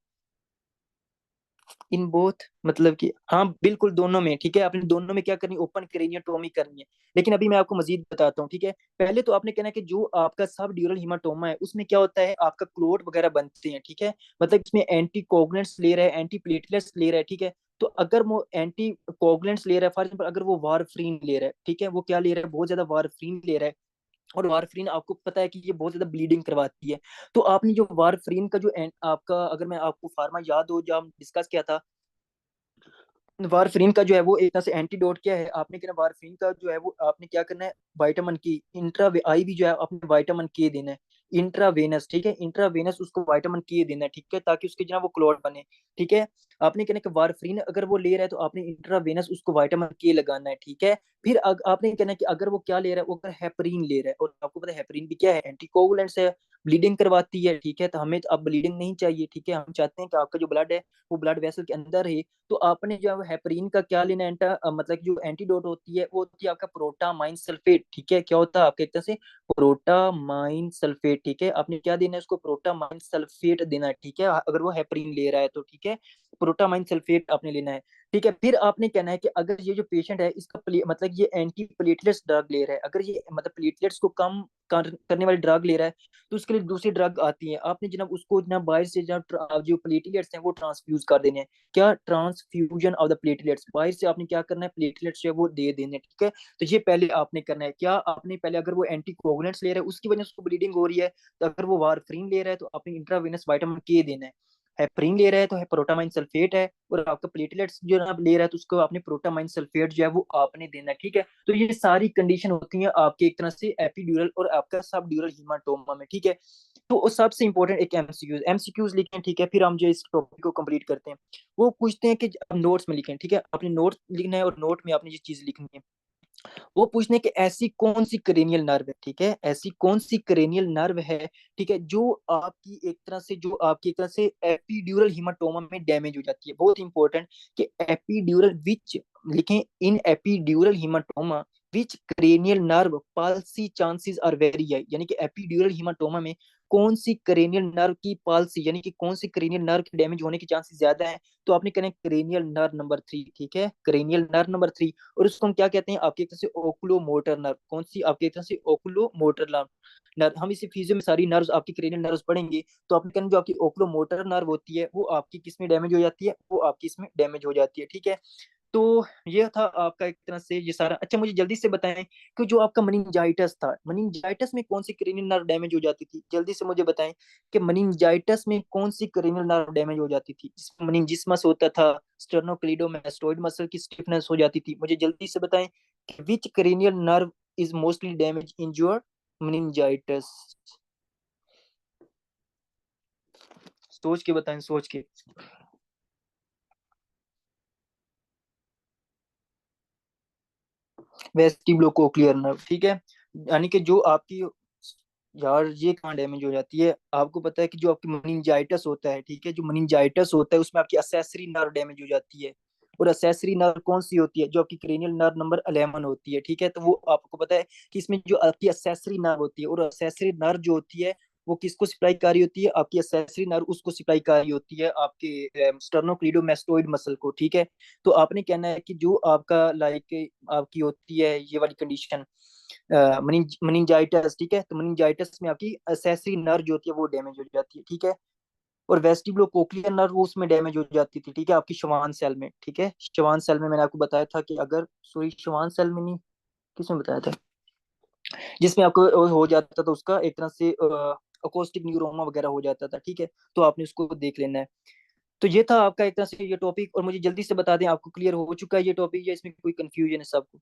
इन बोथ मतलब कि हाँ बिल्कुल दोनों में, ठीक है, आपने दोनों में क्या करनी है, ओपन क्रेनियोटोमी करनी है। लेकिन अभी मैं आपको मजीद बताता हूँ, ठीक है। पहले तो आपने कहना है कि जो आपका सब ड्यूरल हीमाटोमा है उसमें क्या होता है, आपका क्लोट वगैरह बनते हैं, ठीक है। मतलब इसमें एंटी कोगुलेंट्स ले रहा है, एंटी प्लेटलेट्स ले रहा है, ठीक है। तो अगर वो एंटी कोगुलेंट्स ले रहा है, फॉर एग्जाम्पल अगर वो वारफ्रीन ले रहा है, ठीक है, वो क्या ले रहा है, बहुत ज्यादा वारफ्रीन ले रहा है, और वारफ्रीन आपको पता है कि ये बहुत ज्यादा ब्लीडिंग करवाती है। तो आपने जो वारफ्रीन का जो आपका, अगर मैं आपको फार्मा याद हो, जब हम डिस्कस किया था, वारफरीन का जो है वो एक तरह से एंटीडोट क्या है, आपने क्या वारफरीन का जो है वो आपने क्या करना है, विटामिन की इंट्रा आई भी जो है आपने विटामिन के देना है, इंट्रावेनस, ठीक है, इंट्रावेनस उसको विटामिन के देना है, ठीक है, ताकि उसके जो है वो क्लॉट बने, ठीक है। आपने कहना कि वारफरीन अगर वो ले रहा है तो आपने इंट्रावेनस उसको विटामिन के लगाना है, ठीक है। फिर आपने कहना है कि अगर वो क्या ले रहा है, वो अगर हेपरीन ले रहा है, और आपको पता है हेपरीन भी क्या है, एंटीकोगुलेंट्स है, ब्लीडिंग करवाती है, ठीक है। तो हमें तो अब ब्लीडिंग नहीं चाहिए, ठीक है, हम चाहते हैं कि आपका जो ब्लड है वो ब्लड वेसल के अंदर है। तो आपने जो है हेपरीन का क्या लेना है, मतलब जो एंटीडोट होती है वो होती है आपका प्रोटामाइन सल्फेट, ठीक है। क्या होता है आपके एक तरह से प्रोटामाइन सल्फेट, ठीक है। आपने क्या देना है उसको, प्रोटामाइन सल्फेट देना है, ठीक है, अगर वो हेपरीन ले रहा है तो, ठीक है। प्रोटामाइन सल्फेट आपने लेना है, ठीक है। फिर आपने कहना है कि अगर ये जो पेशेंट है इसका मतलब ये एंटी प्लेटलेट्स ड्रग ले रहा है, अगर ये मतलब प्लेटलेट्स को कम करने वाली ड्रग ले रहा है, तो उसके लिए दूसरी ड्रग आती है, आपने जनाब उसको जनाब बाहर से जनाब जो प्लेटलेट्स हैं वो ट्रांसफ्यूज कर देने हैं। क्या, ट्रांसफ्यूजन ऑफ द प्लेटलेट्स, बाहर से आपने क्या करना है, प्लेटलेट्स जो है वो दे देने, ठीक है। तो ये पहले आपने करना है, क्या आपने पहले, अगर वो एंटी कोगुलेंट्स ले रहा है उसकी वजह से उसको ब्लीडिंग हो रही है, तो अगर वो वारफ्रीन ले रहा है तो आपने इंट्रावेनस विटामिन के देना है। हेपरीन ले रहा है तो है प्रोटामाइन सल्फेट है, और आपका प्लेटलेट्स जो आप ले रहा है तो उसको आपने प्रोटामाइन सल्फेट जो है वो आपने देना है, ठीक है। तो ये सारी कंडीशन होती है आपके एक तरह से एपीड्यूरल और आपका सब ड्यूरल हीमाटोमा में, ठीक है। तो सबसे इंपॉर्टेंट एक एमसीक्यूज लिखें, ठीक है। फिर हम जो इस टॉपिक को कंप्लीट करते हैं, वो पूछते हैं कि नोट्स में लिखें, ठीक है, आपने नोट्स लिखना है और नोट में आपने ये चीज लिखनी है। वो पूछते हैं कि ऐसी कौन सी क्रेनियल नर्व है, ठीक है, ऐसी कौन सी क्रेनियल नर्व है, ठीक है, जो आपकी एक तरह से, जो आपकी एक तरह से एपीड्यूरल हीमाटोमा में डैमेज हो जाती है। बहुत इंपॉर्टेंट कि एपीड्यूरल विच, लिखें, in epidural haematoma which cranial nerve palsy chances are very high, यानी कि एपीड्यूरल हीमाटोमा में कौन सी क्रेनियल नर्व की पाल्सी यानी कि कौन सी क्रेनियल नर्व के डैमेज होने के चांसेस ज्यादा है। तो आपने कहना है क्रेनियल नर्व नंबर 3, ठीक है, क्रेनियल नर्व नंबर 3। और उसको हम क्या कहते हैं, आपकी एक तरह से ओकुलो मोटर नर्व, कौन सी, आपकी एक तरह से ओकुलो मोटर नर्व नर्व। हम इसी फिजियो में सारी नर्व्स आपकी क्रेनियल नर्व्स पढ़ेंगे, तो आपके कहना जो आपकी ओकुलो मोटर नर्व होती है वो आपकी किस में डैमेज हो जाती है, वो आपकी इसमें डैमेज हो जाती है, ठीक है। तो ये था आपका एक तरह से ये सारा। अच्छा मुझे जल्दी से बताएं कि जो आपका मनिंजाइटिस था, मनिंजाइटिस में कौन सी क्रेनियल नर्व डैमेज हो जाती थी, जल्दी से मुझे बताएं कि मनिंजाइटिस में कौन सी क्रेनियल नर्व डैमेज हो जाती थी। मनिंजिस्मस होता था, स्टर्नोक्लीडोमास्टोइड मसल की स्टिफनेस हो जाती थी। मुझे जल्दी से बताएं कि which cranial nerve is mostly damage in your meningitis. सोच के बताएं, सोच के। वेस्टिबुलोकोक्लियर नर्व, ठीक है। यानी कि जो आपकी, यार ये कहाँ डैमेज हो जाती है, आपको पता है कि जो आपकी मनिंजाइटिस होता है, ठीक है, जो मनिंजाइटिस होता है उसमें आपकी असेसरी नर्व डैमेज हो जाती है। और असेसरी नर्व कौन सी होती है, जो आपकी क्रेनियल नर्व नंबर 11 होती है, ठीक है। तो वो आपको पता है कि इसमें जो आपकी असेसरी नर्व होती है, और असेसरी नर्व जो होती है वो किसको सप्लाई कर रही होती है, आपकी असेसरी नर्व उसको सप्लाई कर रही होती है आपके स्टर्नोक्लीडोमास्टोइड मसल को, ठीक है। तो आपने कहना है कि जो आपका लाइक आपकी होती है ये वाली कंडीशन मनिंजाइटिस, ठीक है। तो मनिंजाइटिस में आपकी असेसरी नर्व जो होती है वो डैमेज हो जाती है, ठीक है। और वेस्टिबुलो कोक्लियर नर्व वो उसमें डैमेज हो जाती थी, ठीक है, आपकी श्वान सेल में, ठीक है। श्वान सेल में मैंने आपको बताया था कि अगर, सॉरी श्वान सेल में नहीं, किसमें बताया था, जिसमें आपको हो जाता था उसका एक तरह से अकोस्टिक न्यूरोमा वगैरह हो जाता था, ठीक है। तो आपने उसको देख लेना है। तो ये था आपका एक तरह से ये टॉपिक, और मुझे जल्दी से बता दें आपको क्लियर हो चुका है ये टॉपिक या इसमें कोई कंफ्यूजन है सबको।